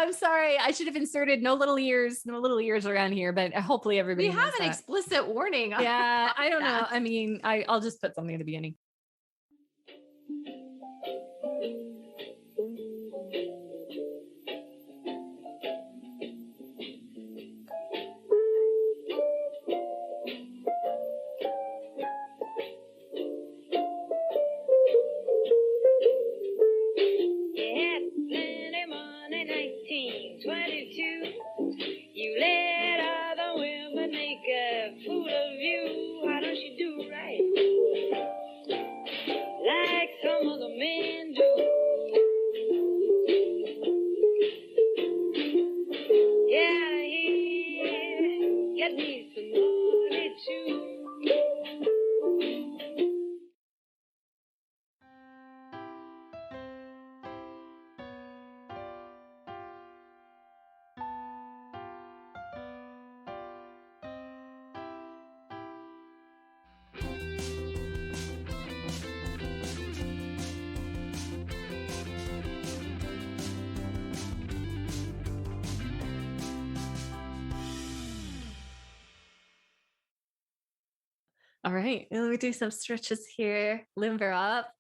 I'm sorry. I should have inserted no little ears around here, but hopefully everybody We have an explicit warning. Yeah, I don't know. I mean, I'll just put something at the beginning. You let other women make a fool of you. Why don't you do right like some other men do? Get out of here, get me some money too. All right, let me do some stretches here. Limber up.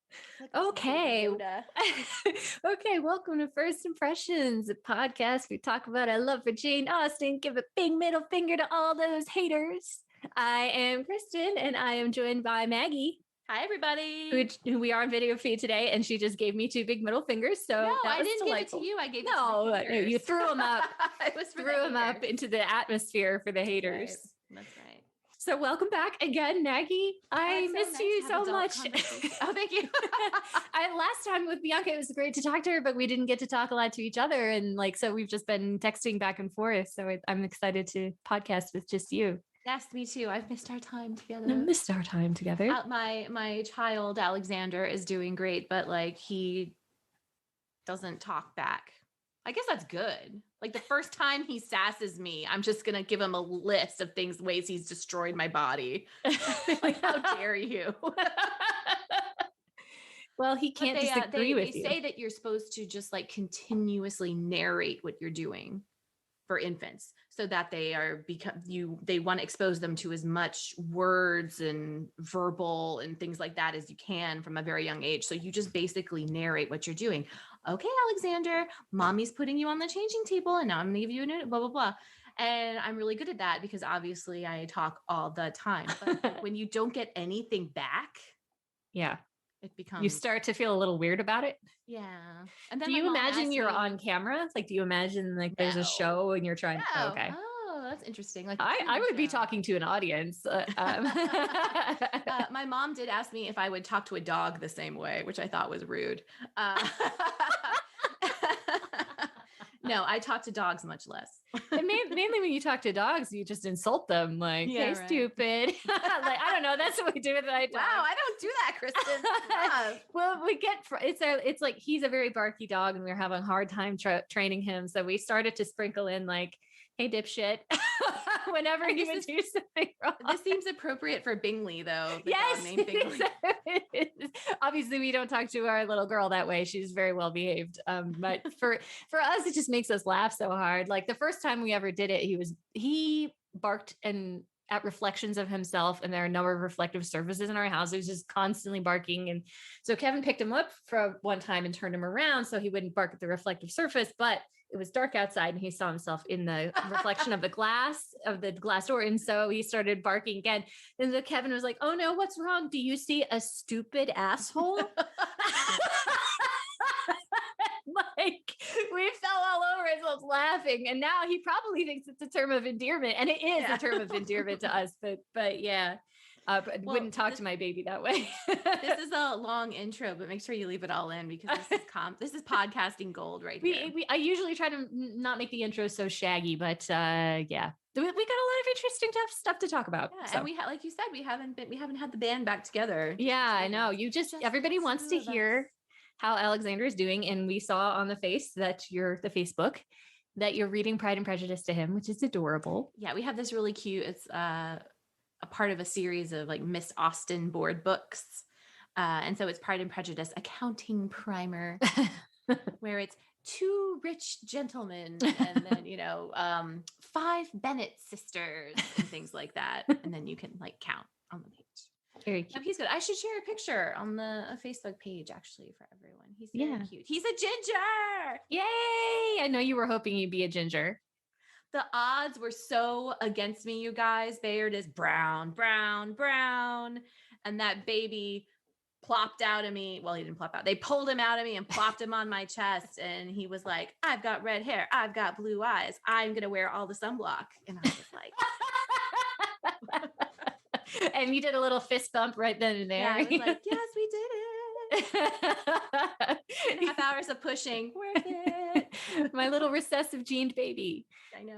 Okay. Okay, welcome to First Impressions, a podcast we talk about our love for Jane Austen, give a big middle finger to all those haters. I am Kristen, and I am joined by Maggie. Hi, everybody. Who we are on video feed today, and she just gave me 2 big middle fingers. So no, that I was didn't delightful. give it to you. I gave it to you threw them up. It was threw them up into the atmosphere for the haters. Right. That's right. So welcome back again, Maggie. I missed you so much. Oh, thank you. Last time with Bianca, it was great to talk to her, but we didn't get to talk a lot to each other. And so we've just been texting back and forth. So I'm excited to podcast with just you. Yes, me too. I've missed our time together. My child, Alexander, is doing great, but he doesn't talk back. I guess that's good. The first time he sasses me, I'm just going to give him a list of ways he's destroyed my body. How dare you? Well, he can't disagree with you. They say that you're supposed to just continuously narrate what you're doing for infants so that they want to expose them to as much words and verbal and things like that as you can from a very young age. So you just basically narrate what you're doing. Okay, Alexander, mommy's putting you on the changing table and now I'm gonna give you a blah, blah, blah. And I'm really good at that because obviously I talk all the time. But when you don't get anything back, yeah, it becomes, you start to feel a little weird about it. Yeah. And then do you imagine you're on camera? Do you imagine there's a show and you're trying? No. Oh, okay. Oh, that's interesting. I would be talking to an audience. My mom did ask me if I would talk to a dog the same way, which I thought was rude. No, I talk to dogs much less. And mainly when you talk to dogs, you just insult them hey, right. Stupid. I don't know. That's what we do with it. Wow, I don't do that, Kristen. Well, we get, it's he's a very barky dog and we're having a hard time training him. So we started to sprinkle in hey, dipshit, whenever he would do something wrong. This seems appropriate for Bingley, though. Yes. Obviously, we don't talk to our little girl that way. She's very well behaved. But for us, it just makes us laugh so hard. The first time we ever did it, he barked at reflections of himself, and there are a number of reflective surfaces in our house. He was just constantly barking. And so Kevin picked him up for one time and turned him around so he wouldn't bark at the reflective surface, but it was dark outside and he saw himself in the reflection of the glass door. And so he started barking again. And then Kevin was like, oh no, what's wrong? Do you see a stupid asshole? We fell all over ourselves laughing. And now he probably thinks it's a term of endearment. And it is a term of endearment to us. But yeah. But wouldn't talk to my baby that way. This is a long intro, but make sure you leave it all in because this is podcasting gold right here. I usually try to not make the intro so shaggy, but yeah, we got a lot of interesting stuff to talk about. Yeah, so. And like you said, we haven't had the band back together. Yeah, I know. Everybody wants to hear how Alexander is doing, and we saw on the Facebook that you're reading Pride and Prejudice to him, which is adorable. Yeah, we have this really cute. It's a part of a series of Miss Austen board books. And so it's Pride and Prejudice accounting primer where it's 2 rich gentlemen, and then, you know, 5 Bennett sisters and things like that. And then you can like count on the page. Very cute. He's good. I should share a picture on the Facebook page actually for everyone. He's very cute. He's a ginger. Yay! I know you were hoping you'd be a ginger. The odds were so against me, you guys. Bayard is brown, brown, brown. And that baby plopped out of me. Well, he didn't plop out. They pulled him out of me and plopped him on my chest. And he was like, I've got red hair. I've got blue eyes. I'm going to wear all the sunblock. And I was like... And you did a little fist bump right then and there. Yeah, I was like, yes, we did it. 2.5 hours of pushing. Worth it. My little recessive gened baby. I know.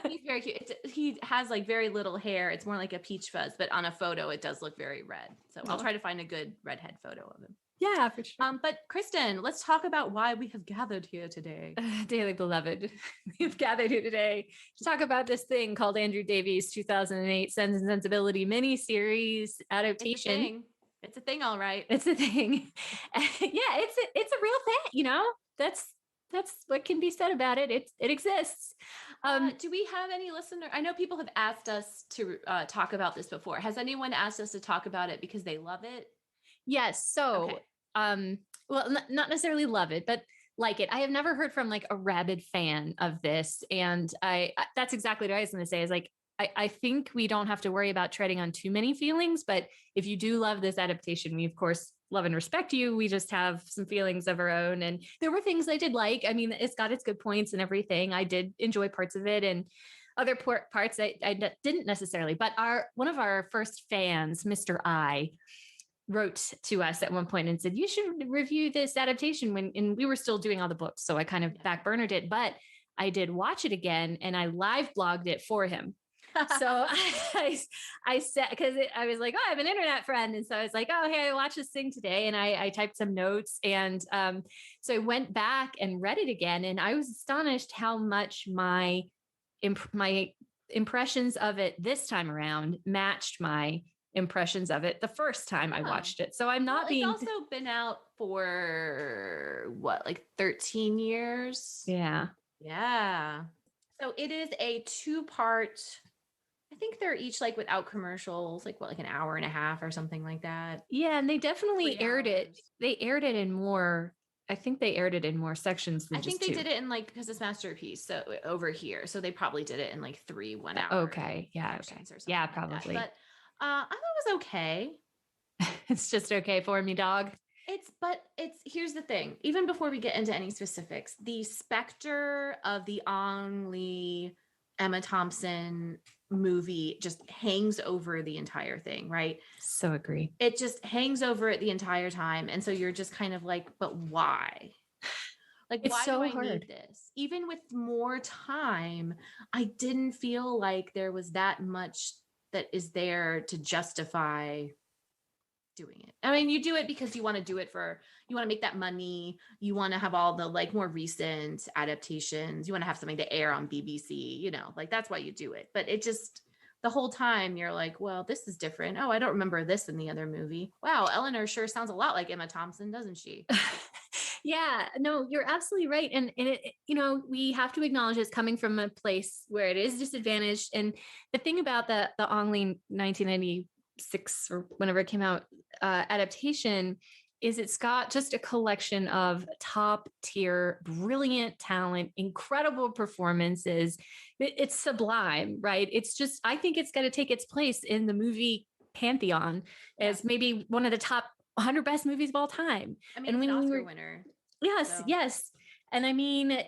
He's very cute. He has like very little hair. It's more like a peach fuzz, but on a photo, it does look very red. So I'll try to find a good redhead photo of him. Yeah, for sure. But Kristen, let's talk about why we have gathered here today. Dearly beloved, we've gathered here today to talk about this thing called Andrew Davies' 2008 Sense and Sensibility miniseries adaptation. It's a thing, all right. It's a thing. Yeah, it's a real thing. You know, that's what can be said about it. It exists. Do we have any listener? I know people have asked us to talk about this before. Has anyone asked us to talk about it because they love it? Yes. So, well, not necessarily love it, but like it. I have never heard from like a rabid fan of this. And that's exactly what I was going to say is like, I think we don't have to worry about treading on too many feelings, but if you do love this adaptation, we of course love and respect you. We just have some feelings of our own. And there were things I did like. I mean, it's got its good points and everything. I did enjoy parts of it and other parts I didn't necessarily, but one of our first fans, Mr. I, wrote to us at one point and said, you should review this adaptation and we were still doing all the books. So I kind of backburnered it, but I did watch it again and I live blogged it for him. So I said, because I was like, oh, I have an internet friend. And so I was like, oh, hey, I watched this thing today. And I typed some notes. And so I went back and read it again. And I was astonished how much my impressions of it this time around matched my impressions of it the first time I watched it. So I'm not being... It's also been out for what, like 13 years? Yeah. Yeah. So it is a 2-part... I think they're each like without commercials, like what, like an hour and a half or something like that. Yeah. And they definitely aired it. They aired it in more, I think they aired it in more sections than just 2. I think they did it in like, because it's Masterpiece. So over here. So they probably did it in like 3 1 hour. Okay. Yeah. Okay. Yeah, probably. But I thought it was okay. It's just okay for me, dog. Here's the thing. Even before we get into any specifics, the specter of the Ang Lee, Emma Thompson movie just hangs over the entire thing, right? So agree. It just hangs over it the entire time. And so you're just kind of like, but why? Like, it's why so do I hard. need this? Even with more time, I didn't feel like there was that much that is there to justify doing it. I mean, you do it because you want to do it you want to make that money. You want to have all the like more recent adaptations. You want to have something to air on BBC, you know, like that's why you do it. But it just, the whole time you're like, well, this is different. Oh, I don't remember this in the other movie. Wow. Elinor sure sounds a lot like Emma Thompson, doesn't she? Yeah, no, you're absolutely right. And it, you know, we have to acknowledge it's coming from a place where it is disadvantaged. And the thing about the Ang Lee 1996 or whenever it came out adaptation is it's got just a collection of top tier, brilliant talent, incredible performances. It's sublime, right? It's just, I think it's got to take its place in the movie pantheon as maybe one of the top 100 best movies of all time. I mean, and it's an Oscar winner. Yes, so. Yes. And I mean,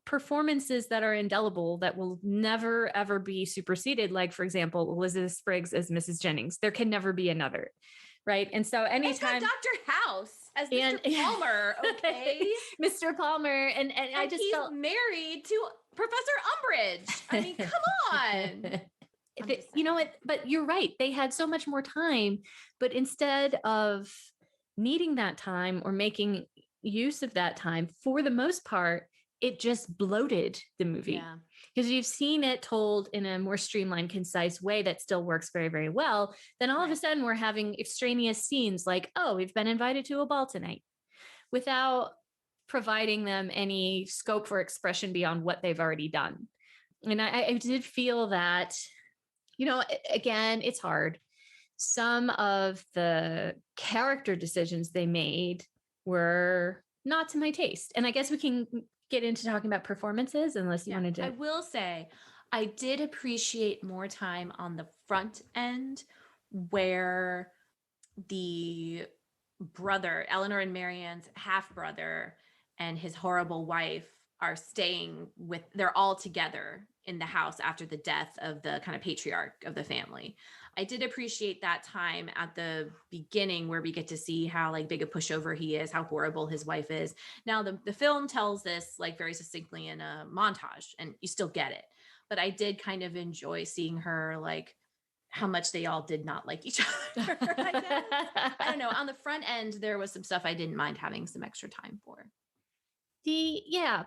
performances that are indelible that will never, ever be superseded. Like, for example, Elizabeth Spriggs as Mrs. Jennings. There can never be another. Right. And so anytime Dr. House as Mr. Palmer, okay. Mr. Palmer. And I just felt married to Professor Umbridge. I mean, come on. You know what? But you're right. They had so much more time, but instead of needing that time or making use of that time, for the most part, it just bloated the movie. Because you've seen it told in a more streamlined, concise way that still works very, very well. Then all of a sudden we're having extraneous scenes like, oh, we've been invited to a ball tonight, without providing them any scope for expression beyond what they've already done. And I did feel that, again, it's hard. Some of the character decisions they made were not to my taste. And I guess we can get into talking about performances unless you wanted to. I will say, I did appreciate more time on the front end where the brother, Elinor and Marianne's half brother, and his horrible wife are they're all together in the house after the death of the kind of patriarch of the family. I did appreciate that time at the beginning where we get to see how like big a pushover he is, how horrible his wife is. Now the film tells this like very succinctly in a montage and you still get it. But I did kind of enjoy seeing her like how much they all did not like each other. I don't know. On the front end, there was some stuff I didn't mind having some extra time for.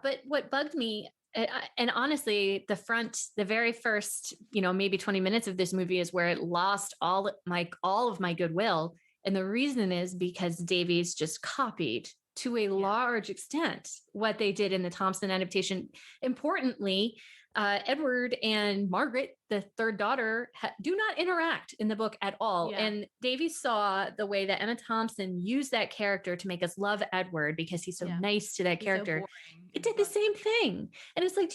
But what bugged me, and honestly, the very first, maybe 20 minutes of this movie is where it lost all of my goodwill. And the reason is because Davies just copied to a large extent what they did in the Thompson adaptation. Importantly, Edward and Margaret, the third daughter, do not interact in the book at all. Yeah. And Davies saw the way that Emma Thompson used that character to make us love Edward because he's so nice to that character. So it did the same thing. And it's like,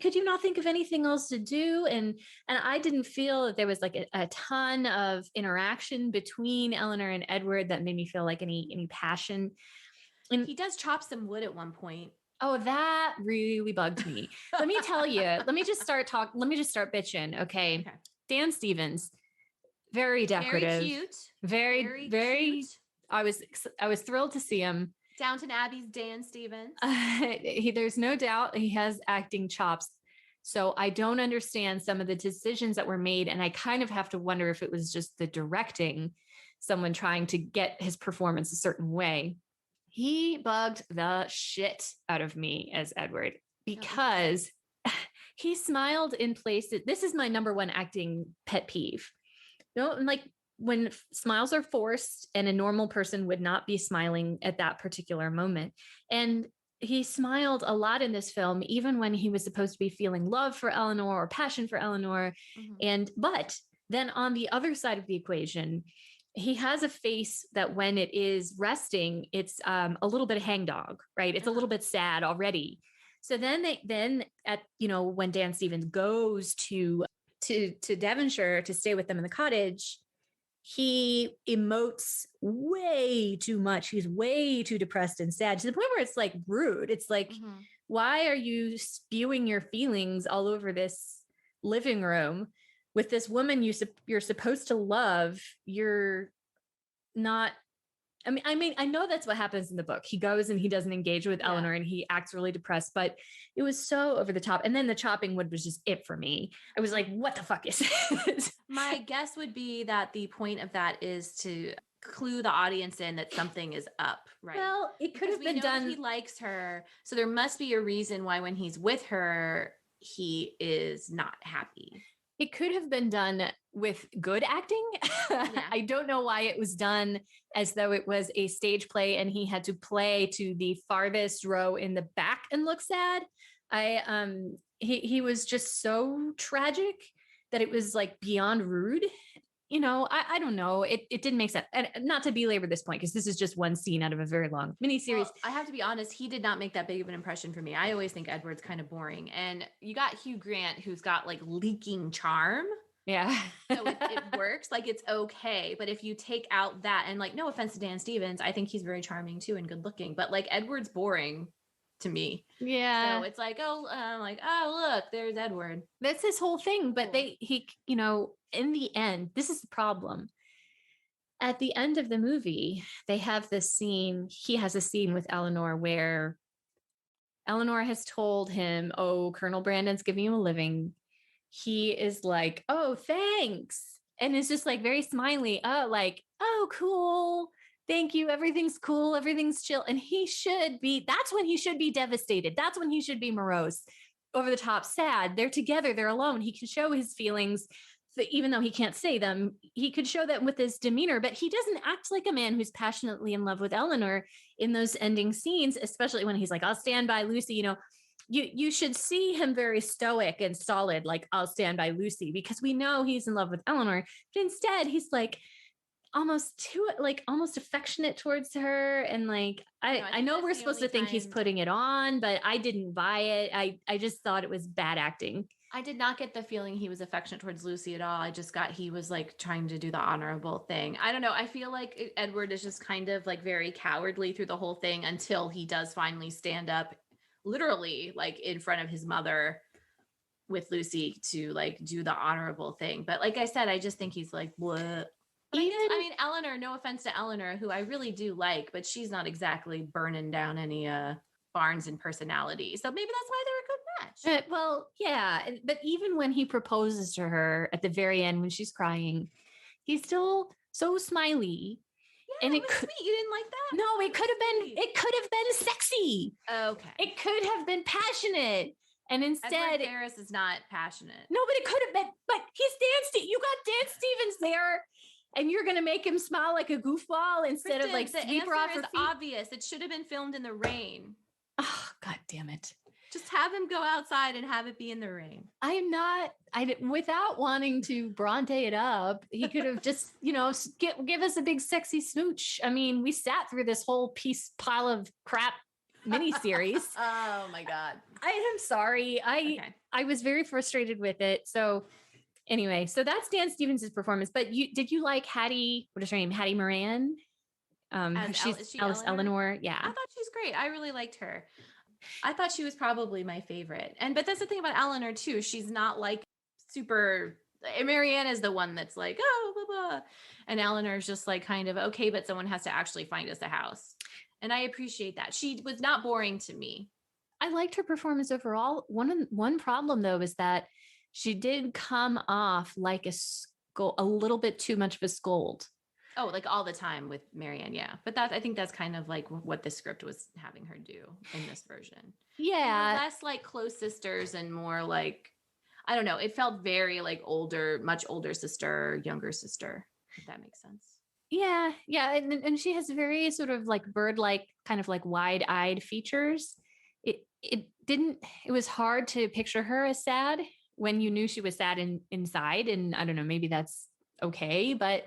could you not think of anything else to do? And I didn't feel that there was like a ton of interaction between Elinor and Edward that made me feel like any passion. And he does chop some wood at one point. Oh, that really bugged me. Let me tell you, let me just start bitching. Okay. Dan Stevens, very decorative. Very cute. Very cute. I was thrilled to see him. Downton Abbey's Dan Stevens. There's no doubt he has acting chops. So I don't understand some of the decisions that were made. And I kind of have to wonder if it was just the directing, someone trying to get his performance a certain way. He bugged the shit out of me as Edward because he smiled in places. This is my number one acting pet peeve. Like when smiles are forced and a normal person would not be smiling at that particular moment. And he smiled a lot in this film, even when he was supposed to be feeling love for Elinor or passion for Elinor. But then on the other side of the equation, he has a face that when it is resting, it's a little bit of hangdog, right? It's a little bit sad already. So then when Dan Stevens goes to Devonshire to stay with them in the cottage, he emotes way too much. He's way too depressed and sad to the point where it's like rude. It's like, why are you spewing your feelings all over this living room with this woman you're supposed to love? You're not. I mean, I know that's what happens in the book. He goes and he doesn't engage with Elinor and he acts really depressed, but it was so over the top. And then the chopping wood was just it for me. I was like, what the fuck is this? My guess would be that the point of that is to clue the audience in that something is up, right? Well, it could have been done. He likes her. So there must be a reason why when he's with her, he is not happy. It could have been done with good acting. I don't know why it was done as though it was a stage play and he had to play to the farthest row in the back and look sad. He was just so tragic that it was like beyond rude. I don't know. It didn't make sense. And not to belabor this point, because this is just one scene out of a very long miniseries. Well, I have to be honest, he did not make that big of an impression for me. I always think Edward's kind of boring. And you got Hugh Grant, who's got like leaking charm. Yeah. So it works. Like it's okay. But if you take out that, and like, no offense to Dan Stevens, I think he's very charming too and good looking. But like Edward's boring to me. Yeah. So it's like, oh, look, there's Edward. That's his whole thing. But in the end, this is the problem. At the end of the movie, they have this scene. He has a scene with Elinor where Elinor has told him, oh, Colonel Brandon's giving you a living. He is like, oh, thanks. And it's just like very smiley. Oh, cool. Thank you. Everything's cool. Everything's chill. And that's when he should be devastated. That's when he should be morose, over the top, sad. They're together. They're alone. He can show his feelings even though he can't say them, he could show that with his demeanor, but he doesn't act like a man who's passionately in love with Elinor in those ending scenes, especially when he's like, I'll stand by Lucy. You should see him very stoic and solid, like, I'll stand by Lucy, because we know he's in love with Elinor. But instead, he's like almost affectionate towards her. And like, I know we're supposed to think he's putting it on, but I didn't buy it. I just thought it was bad acting. I did not get the feeling he was affectionate towards Lucy at all. I just got he was like trying to do the honorable thing. I don't know. I feel like Edward is just kind of like very cowardly through the whole thing until he does finally stand up literally like in front of his mother with Lucy to like do the honorable thing. But like I said, I just think he's like, what? I mean, Elinor, no offense to Elinor, who I really do like, but she's not exactly burning down any barns and personality. So maybe that's why they're a good match. Well, yeah. But even when he proposes to her at the very end, when she's crying, he's still so smiley. Yeah, and it was sweet. You didn't like that? No, it could have been sexy. Okay. It could have been passionate. And instead, Ferris is not passionate. No, but it could have been. But he's you got Dan Stevens there, and you're gonna make him smile like a goofball instead of like the sweep her off her feet. Obvious. It should have been filmed in the rain. Oh, God damn it! Just have him go outside and have it be in the rain. Without wanting to Bronte it up, he could have just, give us a big sexy smooch. I mean, we sat through this whole pile of crap miniseries. Oh my God. I am sorry. I was very frustrated with it. So anyway, so that's Dan Stevens' performance. But did you like Hattie? What is her name? Hattie Moran. She's Alice Elinor. Yeah, I thought she's great. I really liked her. I thought she was probably my favorite. But that's the thing about Elinor too. She's not like super. Marianne is the one that's like, oh, blah, blah. And Eleanor's just like kind of okay, but someone has to actually find us a house. And I appreciate that. She was not boring to me. I liked her performance overall. One problem though is that she did come off like a little bit too much of a scold. Oh, like all the time with Marianne, yeah. But I think that's kind of like what the script was having her do in this version. Yeah. Less like close sisters and more like, I don't know. It felt very like much older sister, younger sister, if that makes sense. Yeah. Yeah. And she has very sort of like bird-like, kind of like wide-eyed features. It was hard to picture her as sad when you knew she was sad inside. And I don't know, maybe that's okay, but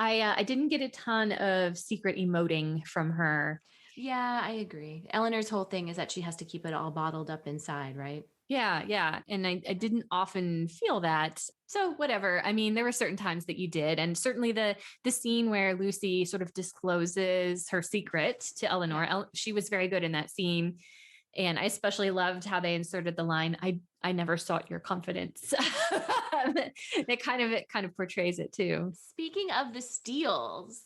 I didn't get a ton of secret emoting from her. Yeah, I agree. Eleanor's whole thing is that she has to keep it all bottled up inside, right? Yeah, yeah. And I didn't often feel that. So whatever. I mean, there were certain times that you did. And certainly the scene where Lucy sort of discloses her secret to Elinor, she was very good in that scene. And I especially loved how they inserted the line, I never sought your confidence. It kind of portrays it too. Speaking of the steals,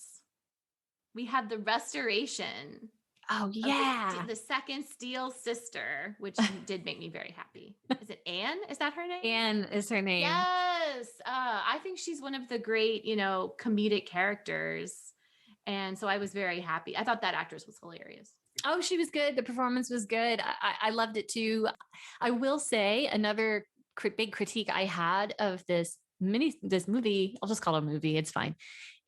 we have the restoration. Oh yeah. The second Steele sister, which did make me very happy. Is it Anne? Is that her name? Anne is her name. Yes. I think she's one of the great, comedic characters. And so I was very happy. I thought that actress was hilarious. Oh, she was good. The performance was good. I loved it too. I will say another big critique I had of this movie, I'll just call it a movie, it's fine,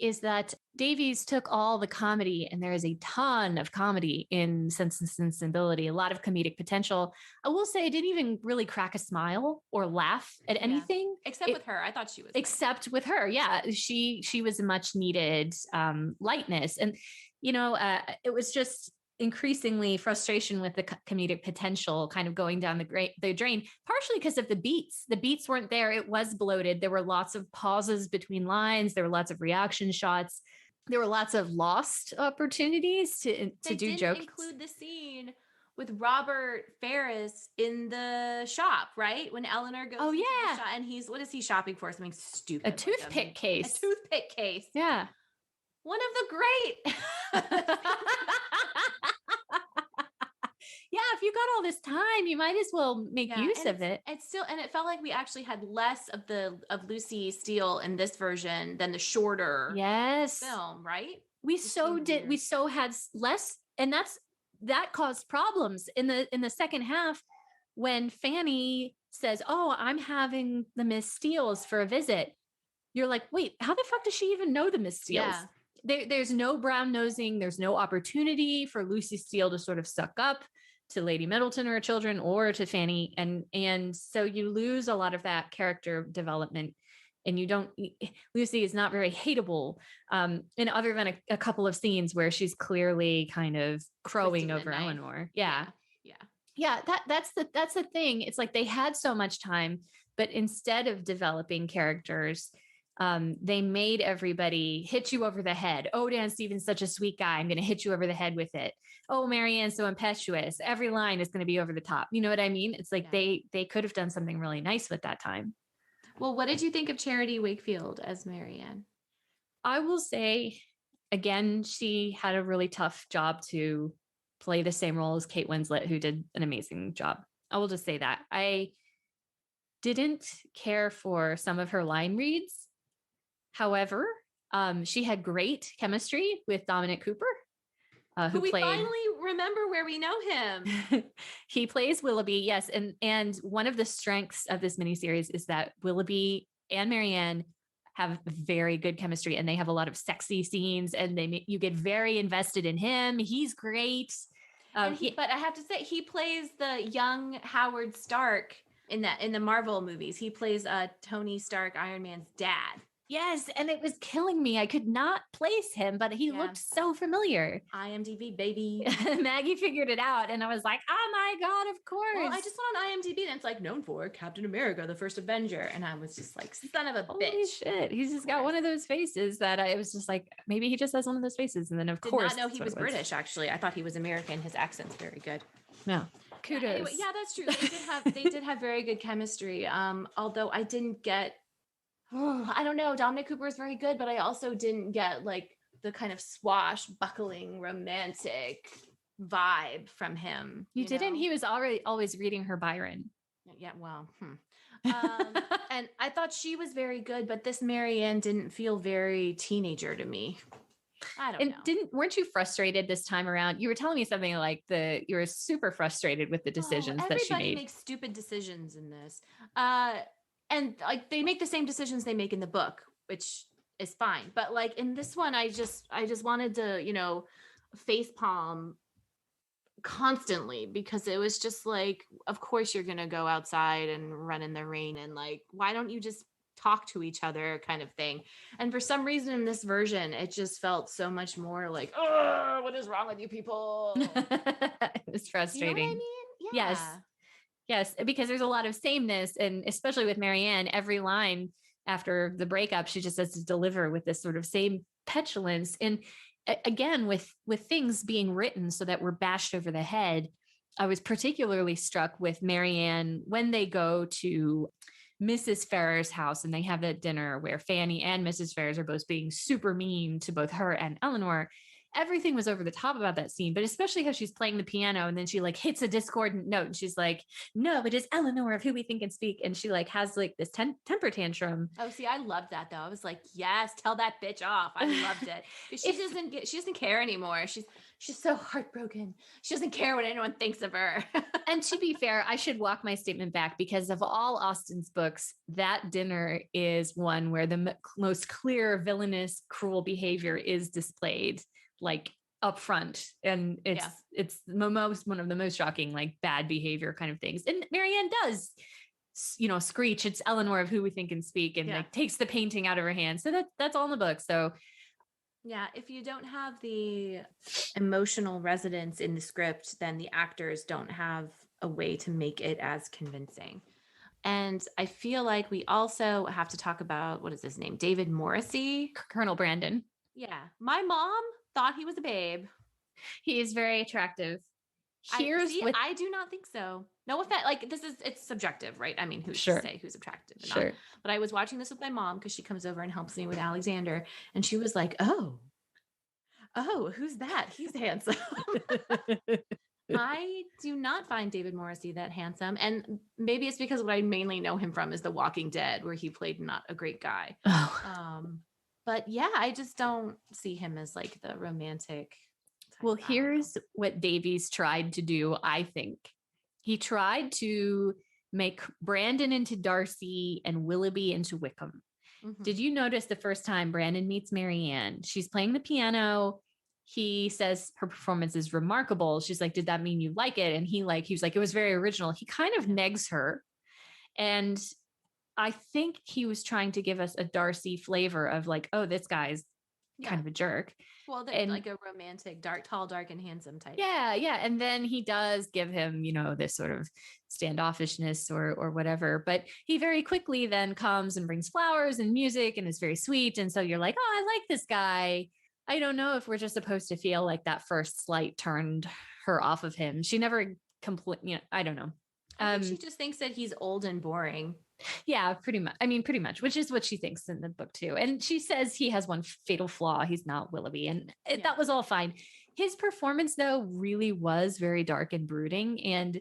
is that Davies took all the comedy, and there is a ton of comedy in Sense and Sensibility, a lot of comedic potential. I will say I didn't even really crack a smile or laugh at anything. Except with her. I thought she was. Except with her. Yeah. She was a much needed lightness. And, it was just increasingly frustration with the comedic potential kind of going down the drain, partially because of the beats weren't there. It was bloated. There were lots of pauses between lines. There were lots of reaction shots. There were lots of lost opportunities to do jokes. They include the scene with Robert Ferris in the shop, right? When Elinor goes to the shop, and what is he shopping for? Something stupid. A toothpick case. A toothpick case. Yeah. One of the great. Yeah, if you got all this time, you might as well make use of it. It felt like we actually had less of Lucy Steele in this version than the shorter film, right? We had less, and that caused problems in the second half when Fanny says, "Oh, I'm having the Miss Steeles for a visit." you're like, wait, how the fuck does she even know the Miss Steeles? There's no brown nosing. There's no opportunity for Lucy Steele to sort of suck up to Lady Middleton or her children or to Fanny. And so you lose a lot of that character development, and you don't, Lucy is not very hateable. And other than a couple of scenes where she's clearly kind of crowing over Elinor. Yeah. That's the thing. It's like they had so much time, but instead of developing characters, they made everybody hit you over the head. Oh, Dan Stevens, such a sweet guy. I'm going to hit you over the head with it. Oh, Marianne's so impetuous. Every line is going to be over the top. You know what I mean? It's like they could have done something really nice with that time. Well, what did you think of Charity Wakefield as Marianne? I will say, again, she had a really tough job to play the same role as Kate Winslet, who did an amazing job. I will just say that. I didn't care for some of her line reads. However, she had great chemistry with Dominic Cooper, who we finally remember where we know him. He plays Willoughby, yes. And one of the strengths of this miniseries is that Willoughby and Marianne have very good chemistry, and they have a lot of sexy scenes, and you get very invested in him. He's great. But I have to say, he plays the young Howard Stark in the Marvel movies. He plays Tony Stark, Iron Man's dad. Yes, and it was killing me. I could not place him, but he looked so familiar. IMDb, baby. Maggie figured it out, and I was like, oh my God, of course. Well, I just went on IMDb, and it's like, known for Captain America, the First Avenger. And I was just like, son of a bitch. Holy shit. He's just got one of those faces that it was just like, maybe he just has one of those faces. And then, of course. Did not know he was British, actually. I thought he was American. His accent's very good. No. Kudos. Anyway, yeah, that's true. They did have very good chemistry. Although I didn't get, I don't know, Dominic Cooper is very good, but I also didn't get like the kind of swashbuckling romantic vibe from him. You didn't? Know? He was already always reading her Byron. Yeah, well, and I thought she was very good, but this Marianne didn't feel very teenager to me. I don't know. Weren't you frustrated this time around? You were telling me something like you were super frustrated with the decisions that she made. Everybody makes stupid decisions in this. And like they make the same decisions they make in the book, which is fine. But like in this one, I just wanted to, face palm constantly, because it was just like, of course you're going to go outside and run in the rain, and like, why don't you just talk to each other kind of thing. And for some reason in this version, it just felt so much more like, oh, what is wrong with you people? It was frustrating. You know what I mean? Yeah. Yes, because there's a lot of sameness, and especially with Marianne, every line after the breakup, she just has to deliver with this sort of same petulance. And again, with things being written so that we're bashed over the head, I was particularly struck with Marianne when they go to Mrs. Ferrer's house and they have that dinner where Fanny and Mrs. Ferrers are both being super mean to both her and Elinor. Everything was over the top about that scene, but especially how she's playing the piano and then she like hits a discordant note and she's like, no, it is Elinor of Who We Think and Speak. And she like has like this temper tantrum. Oh, see, I loved that though. I was like, yes, tell that bitch off. I loved it. She doesn't care anymore. She's so heartbroken. She doesn't care what anyone thinks of her. And to be fair, I should walk my statement back, because of all Austen's books, that dinner is one where the most clear villainous, cruel behavior is displayed like up front. And it's one of the most shocking, like bad behavior kind of things. And Marianne does, screech, it's Elinor of Who We Think and Speak, and like takes the painting out of her hand. So that's all in the book. So yeah, if you don't have the emotional resonance in the script, then the actors don't have a way to make it as convincing. And I feel like we also have to talk about, what is his name? David Morrissey. Colonel Brandon. Yeah. My mom thought he was a babe. He is very attractive. I do not think so. No offense. Like it's subjective, right? I mean, who's to say who's attractive or not? But I was watching this with my mom because she comes over and helps me with Alexander. And she was like, oh, who's that? He's handsome. I do not find David Morrissey that handsome. And maybe it's because what I mainly know him from is The Walking Dead, where he played not a great guy. But yeah, I just don't see him as like the romantic. Well, here's what Davies tried to do, I think. He tried to make Brandon into Darcy and Willoughby into Wickham. Did you notice the first time Brandon meets Marianne, she's playing the piano. He says her performance is remarkable. She's like, did that mean you like it? And he was like, it was very original. He kind of negs her. And I think he was trying to give us a Darcy flavor of like, oh, this guy's kind of a jerk. Well, they're like a romantic, tall, dark, and handsome type. Yeah, yeah. And then he does give him, this sort of standoffishness or whatever. But he very quickly then comes and brings flowers and music and is very sweet. And so you're like, oh, I like this guy. I don't know if we're just supposed to feel like that first slight turned her off of him. She never I don't know. I think she just thinks that he's old and boring. Yeah, pretty much, which is what she thinks in the book too. And she says he has one fatal flaw. He's not Willoughby. And that was all fine. His performance though really was very dark and brooding. And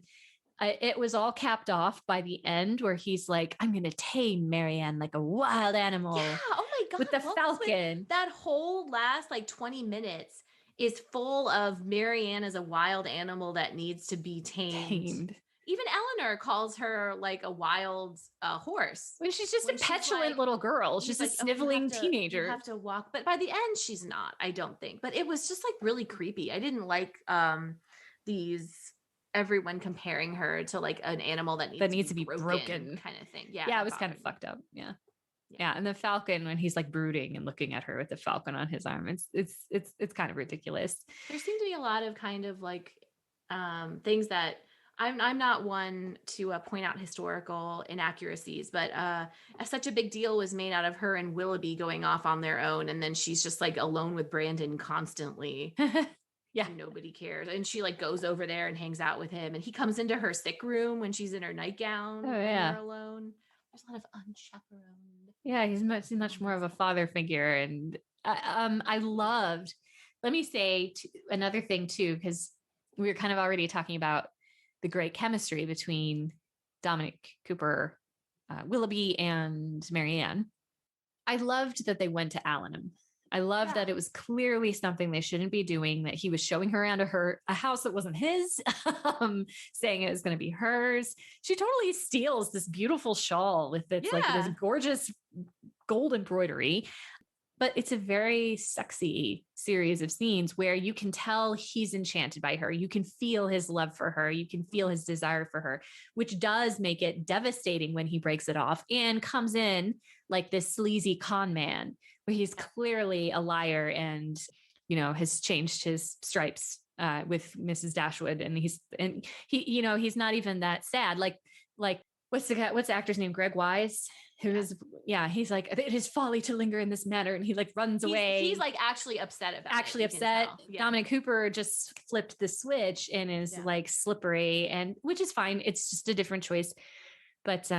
it was all capped off by the end where he's like, I'm going to tame Marianne like a wild animal. Yeah. Oh my God. With the falcon. That whole last 20 minutes is full of Marianne as a wild animal that needs to be tamed. Even Elinor calls her like a wild horse. When she's just a petulant little girl. She's a sniveling teenager. You have to walk. But by the end, she's not, I don't think. But it was just really creepy. I didn't like everyone comparing her to like an animal that needs to be broken kind of thing. Yeah. Yeah, it was kind of fucked up. Yeah. Yeah. And the falcon, when he's like brooding and looking at her with the falcon on his arm, it's kind of ridiculous. There seem to be a lot of kind of like things that I'm not one to point out historical inaccuracies, but such a big deal was made out of her and Willoughby going off on their own. And then she's just like alone with Brandon constantly. Yeah. Nobody cares. And she like goes over there and hangs out with him. And he comes into her sick room when she's in her nightgown. Oh, yeah. Alone. There's a lot of unchaperoned. Yeah. He's much more of a father figure. And I loved, let me say another thing too, because we were kind of already talking about the great chemistry between Dominic Cooper, Willoughby, and Marianne. I loved that they went to Al-Anon. I loved that it was clearly something they shouldn't be doing, that he was showing her around a house that wasn't his, saying it was going to be hers. She totally steals this beautiful shawl with its like this gorgeous gold embroidery. But it's a very sexy series of scenes where you can tell he's enchanted by her. You can feel his love for her. You can feel his desire for her, which does make it devastating when he breaks it off and comes in like this sleazy con man, where he's clearly a liar and, has changed his stripes with Mrs. Dashwood. And he's not even that sad. Like what's the actor's name? Greg Wise. He's like, it is folly to linger in this manner. And he like runs away. He's like actually upset about it. Yeah. Dominic Cooper just flipped the switch and is like slippery, and which is fine. It's just a different choice. But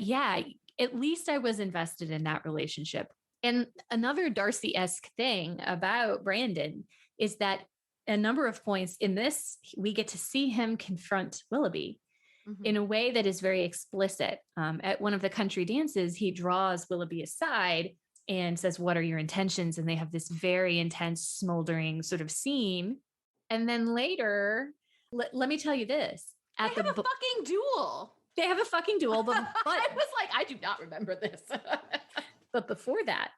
yeah, at least I was invested in that relationship. And another Darcy-esque thing about Brandon is that a number of points in this, we get to see him confront Willoughby in a way that is very explicit. At one of the country dances, he draws Willoughby aside and says, what are your intentions? And they have this very intense, smoldering sort of scene. And then later, let me tell you this. They have a fucking duel. They have a fucking duel. But I was like, I do not remember this. But before that,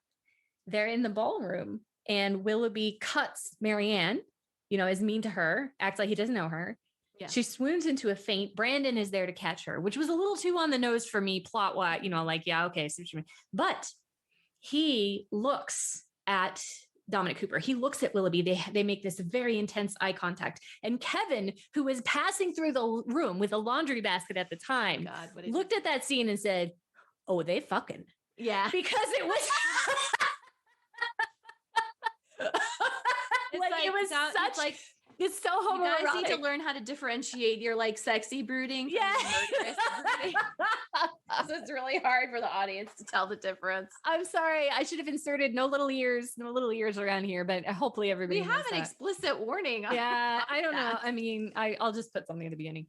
they're in the ballroom and Willoughby cuts Marianne, is mean to her, acts like he doesn't know her. Yeah. She swoons into a faint. Brandon is there to catch her, which was a little too on the nose for me plot-wise, okay. So but he looks at Dominic Cooper. He looks at Willoughby. They make this very intense eye contact. And Kevin, who was passing through the room with a laundry basket at the time, looked at that scene and said, oh, they fucking. Yeah. Because it was... it's so homoerotic. You guys need to learn how to differentiate your sexy brooding from murderous brooding. So it's really hard for the audience to tell the difference. I'm sorry. I should have inserted no little ears around here, but hopefully everybody knows an explicit warning. Yeah, I don't know. I mean, I'll just put something at the beginning.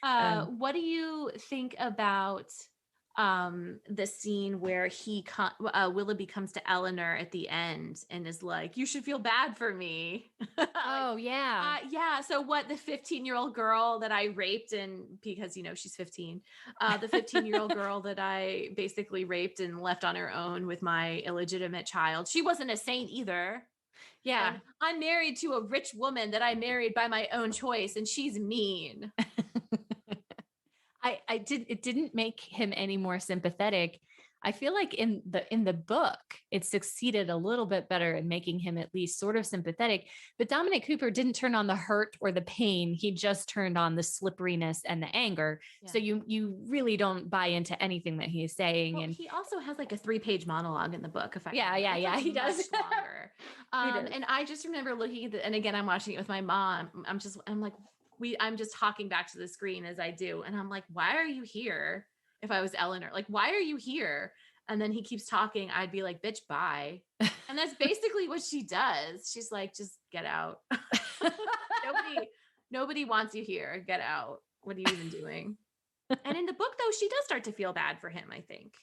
What do you think about the scene where Willoughby comes to Elinor at the end and is like, you should feel bad for me. Oh, yeah. Yeah. So what the 15-year-old girl that I raped, and because, she's 15, the 15-year-old girl that I basically raped and left on her own with my illegitimate child, she wasn't a saint either. Yeah. And I'm married to a rich woman that I married by my own choice, and she's mean. It didn't make him any more sympathetic. I feel like in the book, it succeeded a little bit better in making him at least sort of sympathetic. But Dominic Cooper didn't turn on the hurt or the pain. He just turned on the slipperiness and the anger. Yeah. So you really don't buy into anything that he is saying. Well, and he also has like a 3-page monologue in the book. Yeah, he does. Longer. And I just remember looking at and again, I'm watching it with my mom. I'm like, I'm just talking back to the screen as I do. And I'm like, why are you here? If I was Elinor, like, why are you here? And then he keeps talking. I'd be like, bitch, bye. And that's basically what she does. She's like, just get out. Nobody wants you here. Get out. What are you even doing? And in the book, though, she does start to feel bad for him, I think.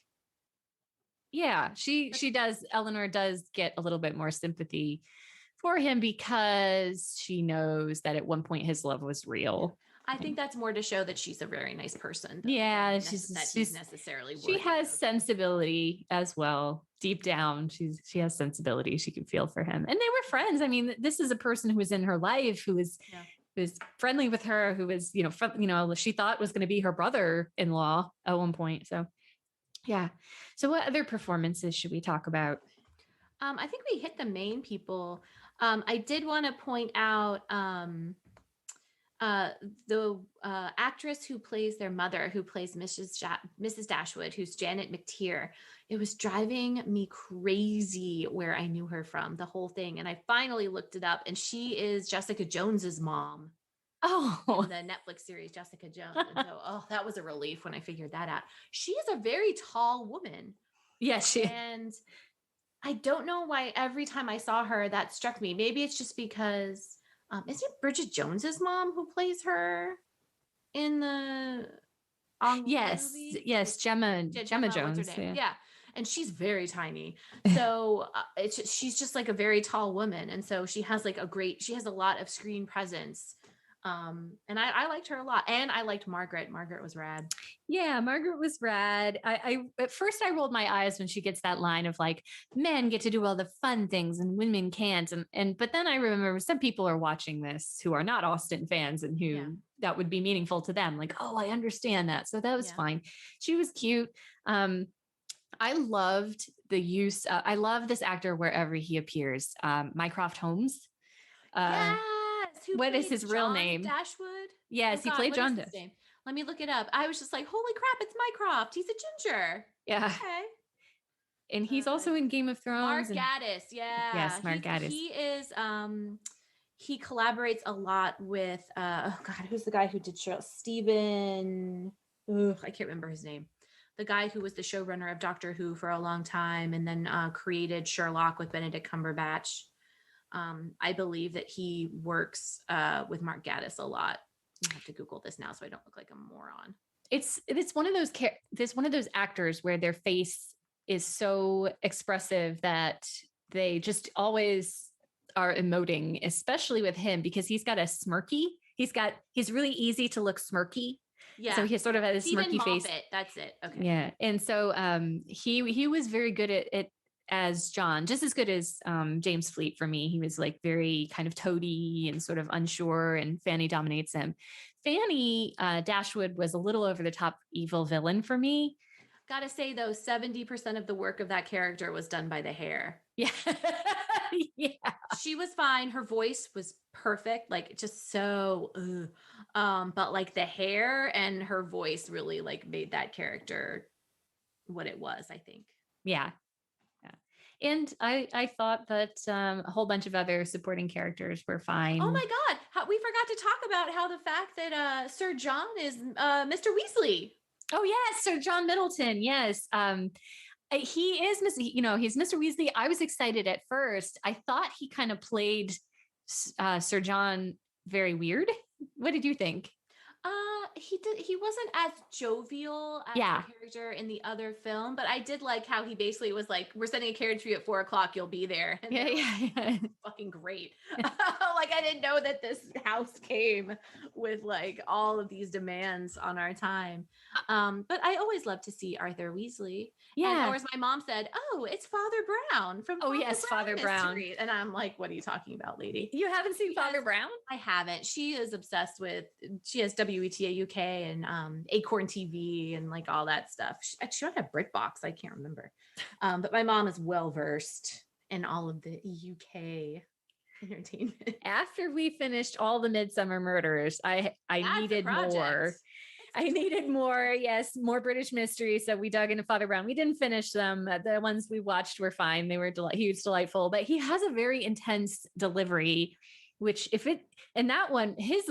Yeah, she does. Elinor does get a little bit more sympathy for him because she knows that at one point his love was real. I think that's more to show that she's a very nice person. Yeah, she's necessarily. She has sensibility as well. Deep down, she has sensibility. She can feel for him, and they were friends. I mean, this is a person who was in her life who was friendly with her, who was she thought was going to be her brother-in-law at one point. So, yeah. So, what other performances should we talk about? I think we hit the main people. I did want to point out the actress who plays their mother, who plays Mrs. Dashwood, who's Janet McTeer. It was driving me crazy where I knew her from, the whole thing. And I finally looked it up, and she is Jessica Jones's mom. Oh, in the Netflix series Jessica Jones. And so, that was a relief when I figured that out. She is a very tall woman. Yes, and I don't know why every time I saw her, that struck me. Maybe it's just because, is it Bridget Jones's mom who plays her in the? Yes, Gemma Jones. What's her name? Yeah. And she's very tiny. So she's just like a very tall woman. And so she has she has a lot of screen presence. And I liked her a lot. And I liked Margaret. Margaret was rad. Yeah, Margaret was rad. I at first I rolled my eyes when she gets that line of like, men get to do all the fun things and women can't. But then I remember some people are watching this who are not Austen fans and who that would be meaningful to them. Like, oh, I understand that. So that was fine. She was cute. I loved the use. I love this actor wherever he appears. Mycroft Holmes. What is his real name? Dashwood? Yes, he played John Dashwood. Let me look it up. I was just like, holy crap, it's Mycroft. He's a ginger. Yeah. Okay. And he's also in Game of Thrones. Mark Gatiss. Yeah. Yes, Mark Gatiss. He is, he collaborates a lot with, who's the guy who did Stephen? I can't remember his name. The guy who was the showrunner of Doctor Who for a long time and then created Sherlock with Benedict Cumberbatch. I believe that he works with Mark Gatiss a lot. I have to Google this now so I don't look like a moron. It's one of those actors where their face is so expressive that they just always are emoting, especially with him because he's got a smirky. He's really easy to look smirky. Yeah. So he sort of has a smirky face. That's it. Okay. Yeah. And so he was very good at as John, just as good as James Fleet for me. He was like very kind of toady and sort of unsure, and Fanny dominates him. Fanny Dashwood was a little over the top evil villain for me. Gotta say though, 70% of the work of that character was done by the hair. Yeah. Yeah. She was fine. Her voice was perfect. Like just so, but like the hair and her voice really like made that character what it was, I think. Yeah. And I thought that a whole bunch of other supporting characters were fine. Oh my God. We forgot to talk about how the fact that Sir John is Mr. Weasley. Oh yes. Sir John Middleton. Yes. He is, he's Mr. Weasley. I was excited at first. I thought he kind of played Sir John very weird. What did you think? He wasn't as jovial as Yeah. the character in the other film, but I did like how he basically was like, we're sending a carriage for you at 4:00, you'll be there. And Yeah, they're yeah, like, yeah. fucking great. Like, I didn't know that this house came with like all of these demands on our time. But I always love to see Arthur Weasley. And, or as my mom said, oh, it's Father Brown from Father Brown. Mysteries. And I'm like, what are you talking about, lady? You haven't seen Father Brown? I haven't. She is obsessed with, she has WETA UK and Acorn TV and like all that stuff. She might have BritBox. I can't remember. But my mom is well versed in all of the UK entertainment. After we finished all the Midsummer Murders, I needed more. I needed more, yes, more British mysteries. So we dug into Father Brown. We didn't finish them. The ones we watched were fine. They were he was delightful, but he has a very intense delivery, which and that one, his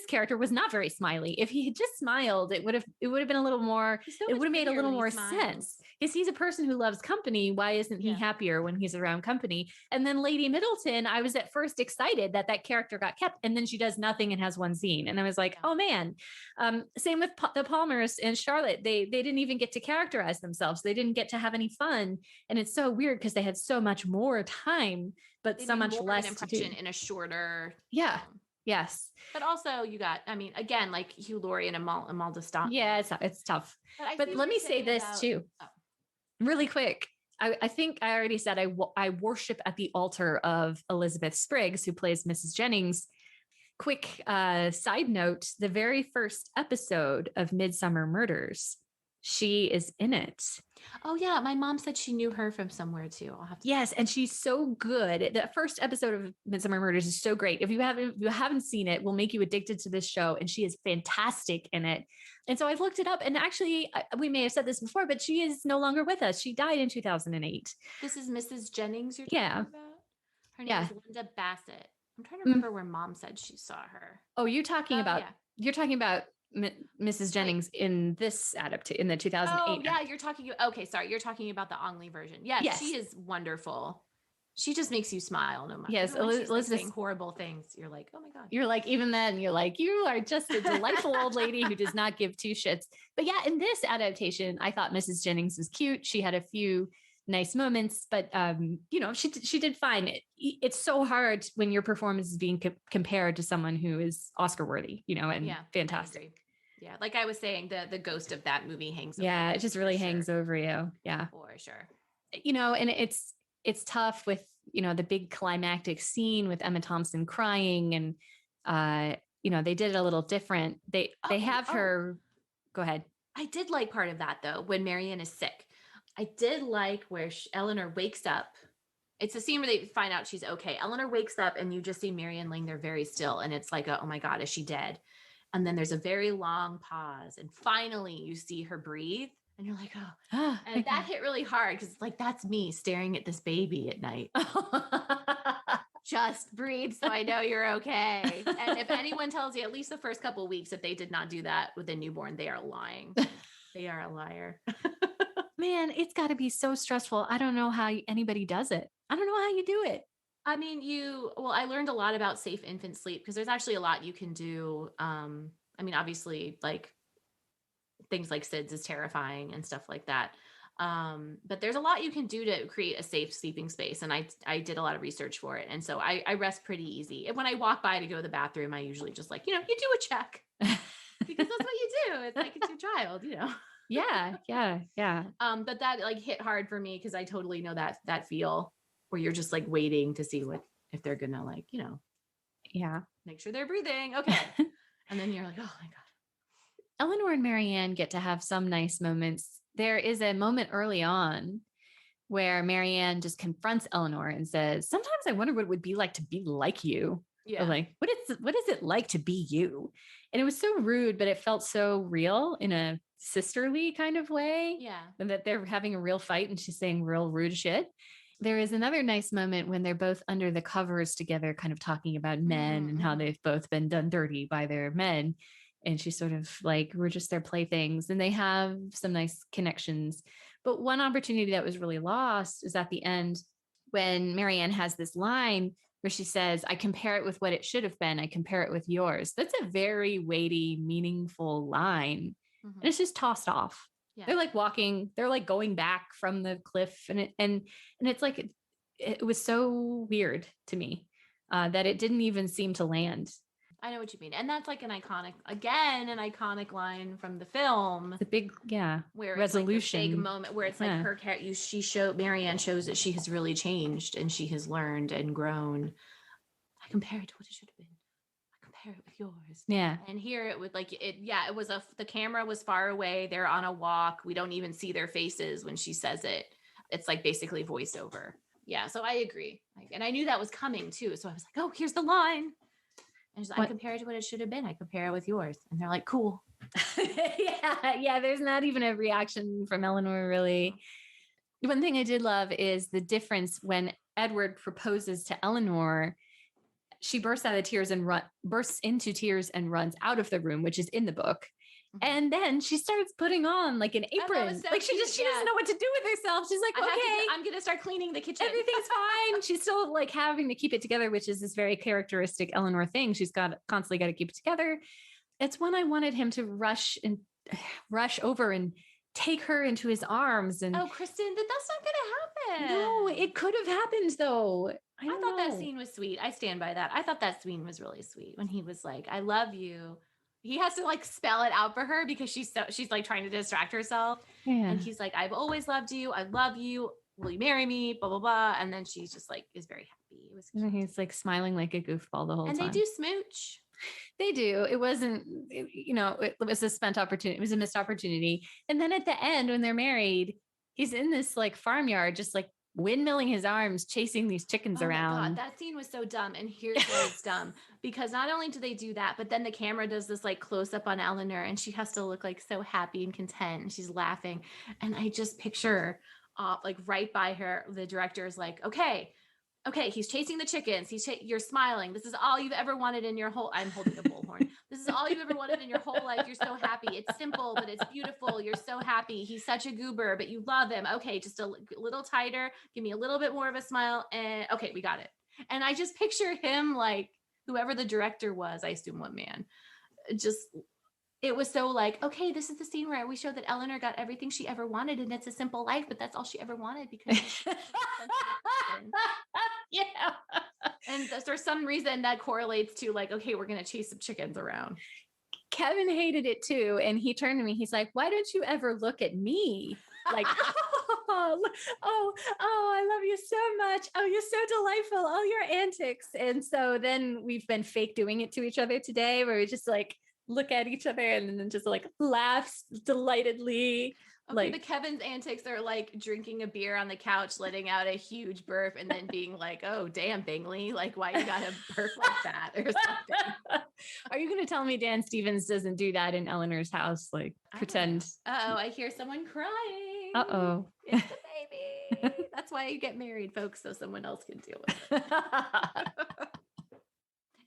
character was not very smiley. If he had just smiled, it would have been a little more, it would have made a little more sense. Because he's a person who loves company. Why isn't he happier when he's around company? And then Lady Middleton, I was at first excited that character got kept, and then she does nothing and has one scene. And I was like, oh man. Same with the Palmers and Charlotte. They didn't even get to characterize themselves. They didn't get to have any fun. And it's so weird because they had so much more time, but so much less to do. In a shorter. Yes. But also you got, I mean, again, like Hugh Laurie and Imelda Staunton. Yeah, it's tough. But let me say this too. Really quick. I think I already said I worship at the altar of Elizabeth Spriggs, who plays Mrs. Jennings. Quick side note, the very first episode of Midsummer Murders, she is in it. Oh yeah, my mom said she knew her from somewhere too. I'll have to. Yes, and she's so good. The first episode of Midsummer Murders is so great. If you haven't seen it, will make you addicted to this show, and she is fantastic in it. And so I looked it up, and actually, we may have said this before, but she is no longer with us. She died in 2008. This is Mrs. Jennings you're talking about? Her name is Linda Bassett. I'm trying to remember where mom said she saw her. Oh, you're talking about Mrs. Jennings in this adaptation in the 2008. Oh yeah, you're talking about the Ong Lee version. Yes, she is wonderful. She just makes you smile no matter. Yes, Elizabeth saying horrible things. You're like, oh my god. You're like, even then, you're like, you are just a delightful old lady who does not give two shits. But yeah, in this adaptation, I thought Mrs. Jennings was cute. She had a few nice moments, but she did fine. It's so hard when your performance is being compared to someone who is Oscar worthy, and fantastic. Yeah, like I was saying, the ghost of that movie hangs over it just really hangs over you. Yeah, for sure. And it's tough with the big climactic scene with Emma Thompson crying, and they did it a little different. They have her go ahead. I did like part of that though, when Marianne is sick. I did like where Elinor wakes up. It's a scene where they find out she's okay. Elinor wakes up and you just see Marianne laying there very still. And it's like, oh my God, is she dead? And then there's a very long pause. And finally you see her breathe. And you're like, oh. And that hit really hard because it's like, that's me staring at this baby at night. Just breathe so I know you're okay. And if anyone tells you, at least the first couple of weeks, if they did not do that with a newborn, they are lying. They are a liar. Man, it's got to be so stressful. I don't know how anybody does it. I don't know how you do it. I mean, I learned a lot about safe infant sleep because there's actually a lot you can do. Obviously, like things like SIDS is terrifying and stuff like that. But there's a lot you can do to create a safe sleeping space. And I did a lot of research for it. And so I rest pretty easy. And when I walk by to go to the bathroom, I usually just like, you do a check because that's what you do. It's like, it's your child, Yeah. But that like hit hard for me because I totally know that feel where you're just like waiting to see if they're gonna like, make sure they're breathing. Okay. And then you're like, oh my God. Elinor and Marianne get to have some nice moments. There is a moment early on where Marianne just confronts Elinor and says, sometimes I wonder what it would be like to be like you. Yeah. Or like, what is it like to be you? And it was so rude, but it felt so real in a sisterly kind of way. Yeah. And that they're having a real fight and she's saying real rude shit. There is another nice moment when they're both under the covers together, kind of talking about men and how they've both been done dirty by their men. And she's sort of like, we're just their playthings. And they have some nice connections. But one opportunity that was really lost is at the end when Marianne has this line where she says, I compare it with what it should have been. I compare it with yours. That's a very weighty, meaningful line. Mhm. And it's just tossed off. Yeah. They're like walking, they're like going back from the cliff. And it's like, it was so weird to me that it didn't even seem to land. I know what you mean. And that's like an iconic line from the film. The big, where resolution. it's like a big moment where it's like her character, Marianne shows that she has really changed and she has learned and grown. I compare it to what it should have been. I compare it with yours. Yeah. And here it would it was the camera was far away. They're on a walk. We don't even see their faces when she says it. It's like basically voiceover. Yeah. So I agree. And I knew that was coming too. So I was like, oh, here's the line. And I compare it to what it should have been. I compare it with yours. And they're like, cool. Yeah. There's not even a reaction from Elinor, really. One thing I did love is the difference when Edward proposes to Elinor. She bursts into tears and runs out of the room, which is in the book. And then she starts putting on like an apron. So like she doesn't know what to do with herself. She's like, okay, I'm going to start cleaning the kitchen. Everything's fine. She's still like having to keep it together, which is this very characteristic Elinor thing. She's constantly got to keep it together. It's when I wanted him to rush over and take her into his arms. And oh, Kristen, that's not going to happen. No, it could have happened though. I thought that scene was sweet. I stand by that. I thought that scene was really sweet when he was like, I love you. He has to like spell it out for her because she's like trying to distract herself. Yeah. And he's like, I've always loved you. I love you. Will you marry me? Blah, blah, blah. And then she's just like, is very happy. It was cute. He's like smiling like a goofball the whole time. And they do smooch. They do. It wasn't, it was a spent opportunity. It was a missed opportunity. And then at the end, when they're married, he's in this like farmyard, just like windmilling his arms, chasing these chickens around. My God, that scene was so dumb. And here's why it's dumb. Because not only do they do that, but then the camera does this like close up on Elinor and she has to look like so happy and content and she's laughing. And I just picture like right by her, the director is like, okay, he's chasing the chickens. You're smiling. This is all you've ever wanted in your whole, I'm holding a bullhorn. This is all you've ever wanted in your whole life. You're so happy. It's simple, but it's beautiful. You're so happy. He's such a goober, but you love him. Okay. Just a little tighter. Give me a little bit more of a smile. And okay, we got it. And I just picture him like whoever the director was, I assume one man, it was so like, okay, this is the scene where we show that Elinor got everything she ever wanted and it's a simple life, but that's all she ever wanted because yeah. And for some reason that correlates to like, okay, we're going to chase some chickens around. Kevin hated it too. And he turned to me, he's like, why don't you ever look at me? Like, I love you so much. Oh, you're so delightful. All your antics. And so then we've been fake doing it to each other today where we just like look at each other and then just like laughs delightedly. Okay, like, but Kevin's antics are like drinking a beer on the couch, letting out a huge burp, and then being like, "Oh, damn, Bingley! Like, why you gotta burp like that or something?" Are you gonna tell me Dan Stevens doesn't do that in Elinor's house? Like, pretend? I hear someone crying. Uh-oh, it's the baby. That's why you get married, folks, so someone else can deal with it.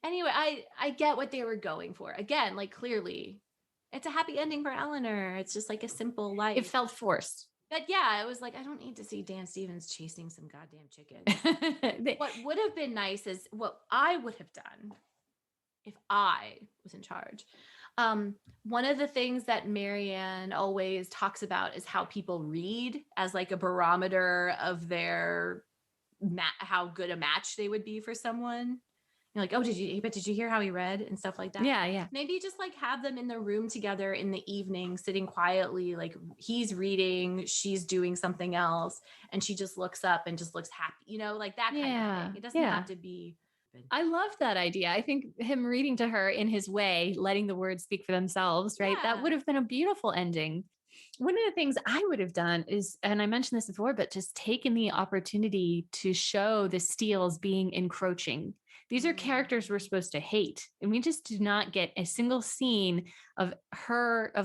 Anyway, I get what they were going for. Again, like clearly. It's a happy ending for Elinor. It's just like a simple life. It felt forced. But yeah, it was like, I don't need to see Dan Stevens chasing some goddamn chicken. What would have been nice is what I would have done if I was in charge. One of the things that Marianne always talks about is how people read as like a barometer of their how good a match they would be for someone. You're like, oh, did you hear how he read and stuff like that? Yeah. Maybe just like have them in the room together in the evening, sitting quietly, like he's reading, she's doing something else, and she just looks up and just looks happy, like that kind of thing. It doesn't have to be. I love that idea. I think him reading to her in his way, letting the words speak for themselves, right? Yeah. That would have been a beautiful ending. One of the things I would have done is, and I mentioned this before, but just taken the opportunity to show the Steeles being encroaching. These are characters we're supposed to hate. And we just do not get a single scene of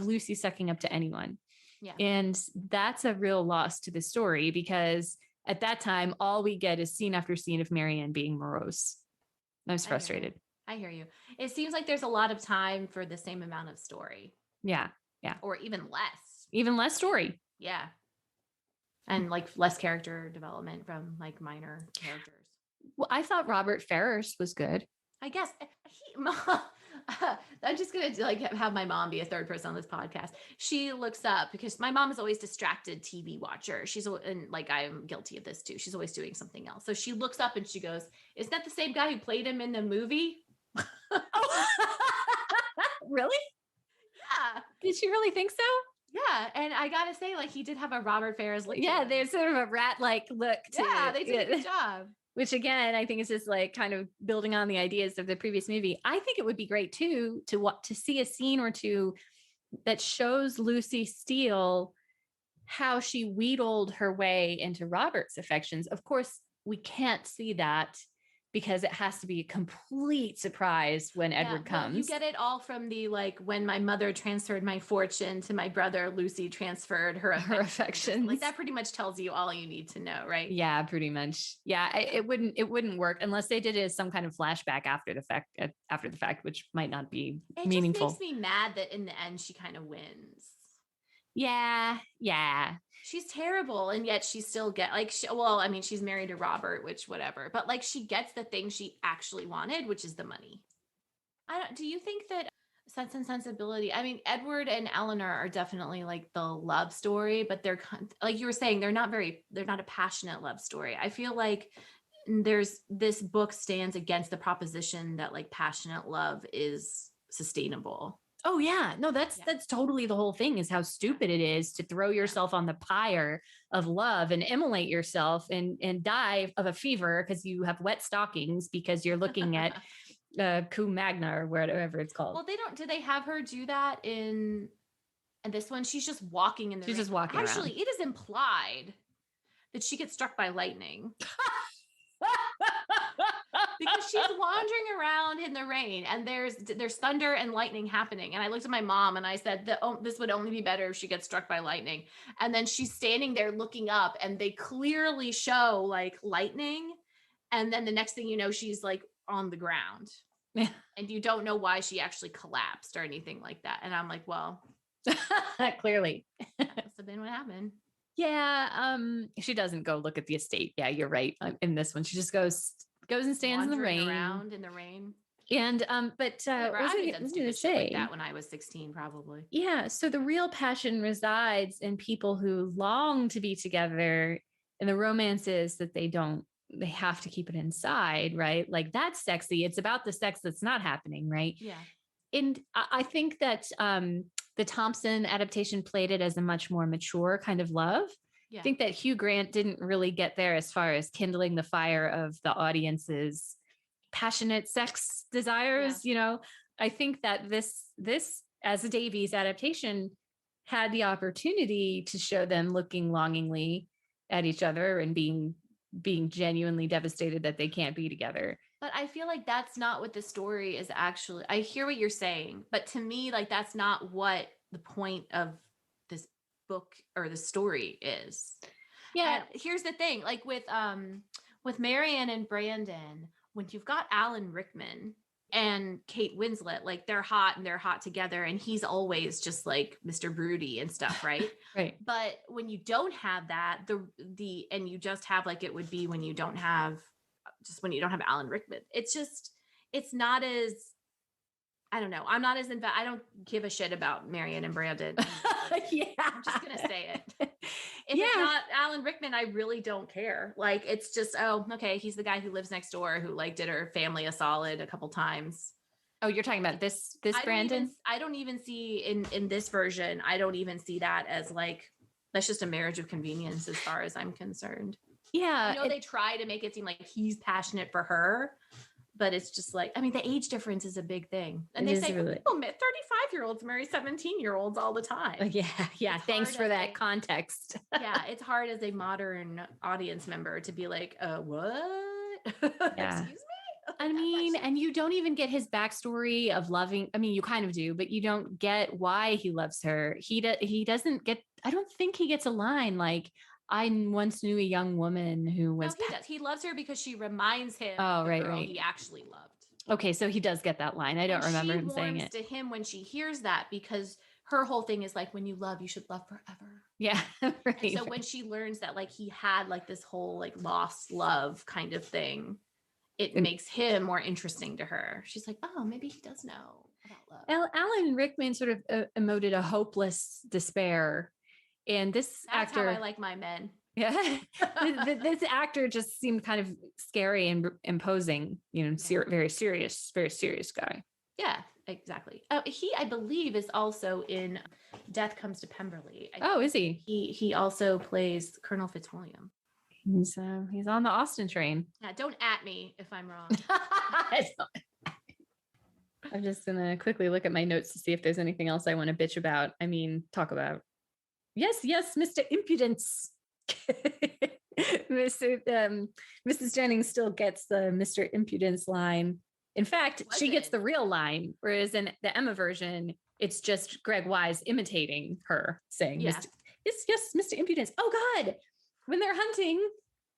Lucy sucking up to anyone. Yeah. And that's a real loss to the story because at that time, all we get is scene after scene of Marianne being morose. I was frustrated. I hear you. It seems like there's a lot of time for the same amount of story. Yeah. Or even less. Even less story. Yeah. And like less character development from like minor characters. Well, I thought Robert Ferrers was good. I guess I'm just going to like have my mom be a third person on this podcast. She looks up because my mom is always distracted TV watcher. And like, I'm guilty of this too. She's always doing something else. So she looks up and she goes, "Is that the same guy who played him in the movie?" Oh. Really? Yeah. Did she really think so? Yeah. And I got to say, like, he did have a Robert Ferrers look. Yeah. There's sort of a rat-like look to it. They did a good job. Which again, I think is just like kind of building on the ideas of the previous movie. I think it would be great too, to see a scene or two that shows Lucy Steele how she wheedled her way into Robert's affections. Of course, we can't see that because it has to be a complete surprise when Edward comes. You get it all from the, like, when my mother transferred my fortune to my brother, Lucy transferred her affections. Like, that pretty much tells you all you need to know, right? Yeah, pretty much. Yeah, it wouldn't work unless they did it as some kind of flashback after the fact, which might not be meaningful. It just makes me mad that in the end she kind of wins. Yeah. She's terrible, and yet she still she's married to Robert, which whatever, but like she gets the thing she actually wanted, which is the money. Do you think that Sense and Sensibility, I mean, Edward and Elinor are definitely like the love story, but they're like you were saying, they're not a passionate love story. I feel like this book stands against the proposition that like passionate love is sustainable. Oh yeah. No, that's totally the whole thing, is how stupid it is to throw yourself on the pyre of love and immolate yourself and die of a fever because you have wet stockings because you're looking at Cum Magna or whatever it's called. Well, do they have her do that in this one? She's just walking in the rain. Just walking around. Actually, it is implied that she gets struck by lightning. Because she's wandering around in the rain and there's thunder and lightning happening. And I looked at my mom and I said that this would only be better if she gets struck by lightning. And then she's standing there looking up and they clearly show like lightning. And then the next thing you know, she's like on the ground. Yeah. And you don't know why she actually collapsed or anything like that. And I'm like, well, clearly. So then what happened? Yeah. She doesn't go look at the estate. Yeah, you're right. In this one, she just goes and stands wandering around in the rain. And but I was going to say like that when I was 16, probably. Yeah. So the real passion resides in people who long to be together, and the romance is that they have to keep it inside, right? Like, that's sexy. It's about the sex that's not happening, right? Yeah. And I think that the Thompson adaptation played it as a much more mature kind of love. Yeah. I think that Hugh Grant didn't really get there as far as kindling the fire of the audience's passionate sex desires. Yeah. You know, I think that this as a Davies adaptation had the opportunity to show them looking longingly at each other and being genuinely devastated that they can't be together. But I feel like that's not what the story is actually. I hear what you're saying, but to me, like, that's not what the point of this book or the story is. Yeah. And here's the thing, like with Marianne and Brandon, when you've got Alan Rickman and Kate Winslet, like they're hot together, and he's always just like Mr. Broody and stuff, right? Right. But when you don't have that, and you just have like it would be when you don't have Alan Rickman, it's not as, I don't know. I'm not as I don't give a shit about Marianne and Brandon. Yeah. I'm just going to say it. If it's not Alan Rickman, I really don't care. Like, it's just, oh, okay, he's the guy who lives next door who like did her family a solid a couple times. Oh, you're talking about this Brandon? I don't even see in this version, I don't even see that as like, that's just a marriage of convenience as far as I'm concerned. Yeah. I know they try to make it seem like he's passionate for her, but it's just like, I mean, the age difference is a big thing. And they say, really, people, 35-year-olds marry 17-year-olds all the time. Yeah. Yeah. Thanks for that context. Yeah. It's hard as a modern audience member to be like, what? Yeah. Excuse me? I mean, and you don't even get his backstory of loving. I mean, you kind of do, but you don't get why he loves her. He doesn't get, I don't think he gets a line like, I once knew a young woman who was. No, he does. He loves her because she reminds him of the girl he actually loved. Okay, so he does get that line. I don't remember him saying it. She warms to him when she hears that, because her whole thing is like, when you love, you should love forever. Yeah, right. And so when she learns that like he had like this whole like lost love kind of thing, it makes him more interesting to her. She's like, oh, maybe he does know about love. Alan Rickman sort of emoted a hopeless despair. And this That's actor, how I like my men. yeah, this actor just seemed kind of scary and imposing, very serious guy. Yeah, exactly. He, I believe, is also in Death Comes to Pemberley. Is he? He also plays Colonel Fitzwilliam. He's on the Austin train. Yeah, don't at me if I'm wrong. I'm just gonna quickly look at my notes to see if there's anything else I want to bitch about. Talk about. Yes, Mr. Impudence. Mrs. Jennings still gets the Mr. Impudence line. In fact, she gets the real line, whereas in the Emma version, it's just Greg Wise imitating her, saying, yes, Mr. Impudence. Oh God, when they're hunting,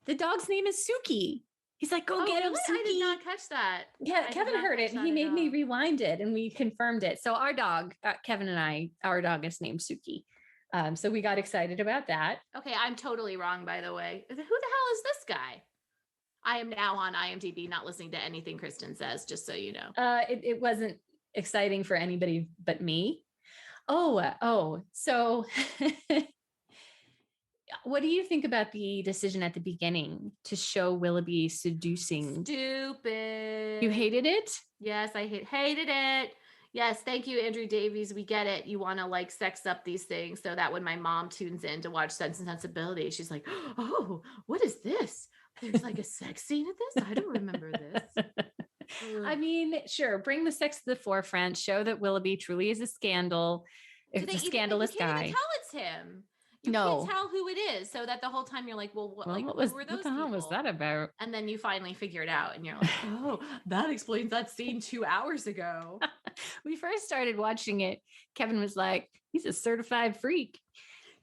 the dog's name is Suki. He's like, go get him, really? Suki. I did not catch that. Yeah, Kevin heard it, and he made me rewind it, and we confirmed it. So our dog, Kevin and I, our dog is named Suki. So we got excited about that. Okay, I'm totally wrong, by the way. Who the hell is this guy? I am now on IMDb, not listening to anything Kristen says, just so you know. It wasn't exciting for anybody but me. So what do you think about the decision at the beginning to show Willoughby seducing? Stupid. You hated it? Yes, I hated it. Yes, thank you, Andrew Davies. We get it. You want to like sex up these things so that when my mom tunes in to watch Sense and Sensibility, she's like, oh, what is this? There's like a sex scene in this? I don't remember this. Sure, bring the sex to the forefront, show that Willoughby truly is a scandal. It's a scandalous guy. You can't even tell it's him. You can't tell who it is, so that the whole time you're like, what were those what the hell was that about? And then you finally figure it out and you're like, oh, that explains that scene 2 hours ago. We first started watching it. Kevin was like, he's a certified freak.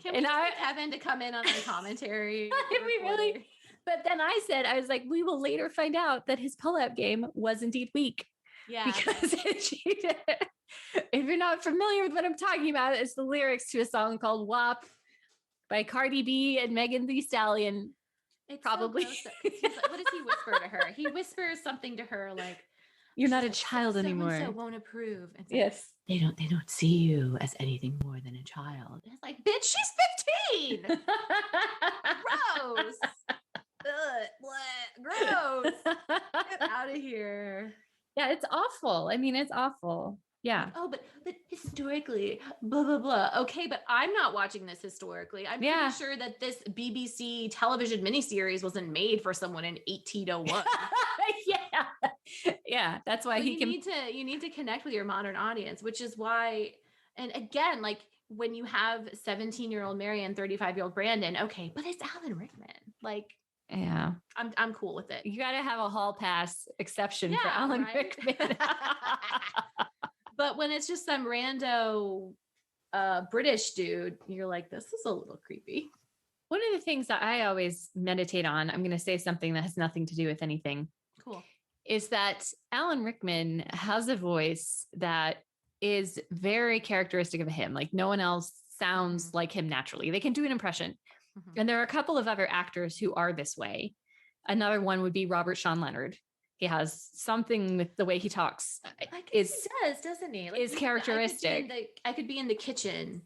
Can we get Kevin to come in on the commentary? But then I was like, we will later find out that his pull-out game was indeed weak. Yeah. Because if you're not familiar with what I'm talking about, it's the lyrics to a song called WAP by Cardi B and Megan Thee Stallion. It's probably. So he's like, what does he whisper to her? He whispers something to her like, you're not a child anymore. So won't approve. And yes. They don't see you as anything more than a child. And it's like, bitch, she's 15. Gross. Gross. Get out of here. Yeah, it's awful. It's awful. Yeah. Oh, but historically, blah, blah, blah. Okay, but I'm not watching this historically. I'm pretty sure that this BBC television miniseries wasn't made for someone in 1801. Yeah. That's why you need to connect with your modern audience, which is why, and again, like when you have 17-year-old Marianne, 35-year-old Brandon, okay, but it's Alan Rickman. Like, yeah, I'm cool with it. You got to have a hall pass exception for Alan Rickman. But when it's just some rando British dude, you're like, this is a little creepy. One of the things that I always meditate on, I'm going to say something that has nothing to do with anything. Cool. Is that Alan Rickman has a voice that is very characteristic of him. Like no one else sounds like him naturally. They can do an impression. Mm-hmm. And there are a couple of other actors who are this way. Another one would be Robert Sean Leonard. He has something with the way he talks. He does, doesn't he? Like, is characteristic. I could be in the kitchen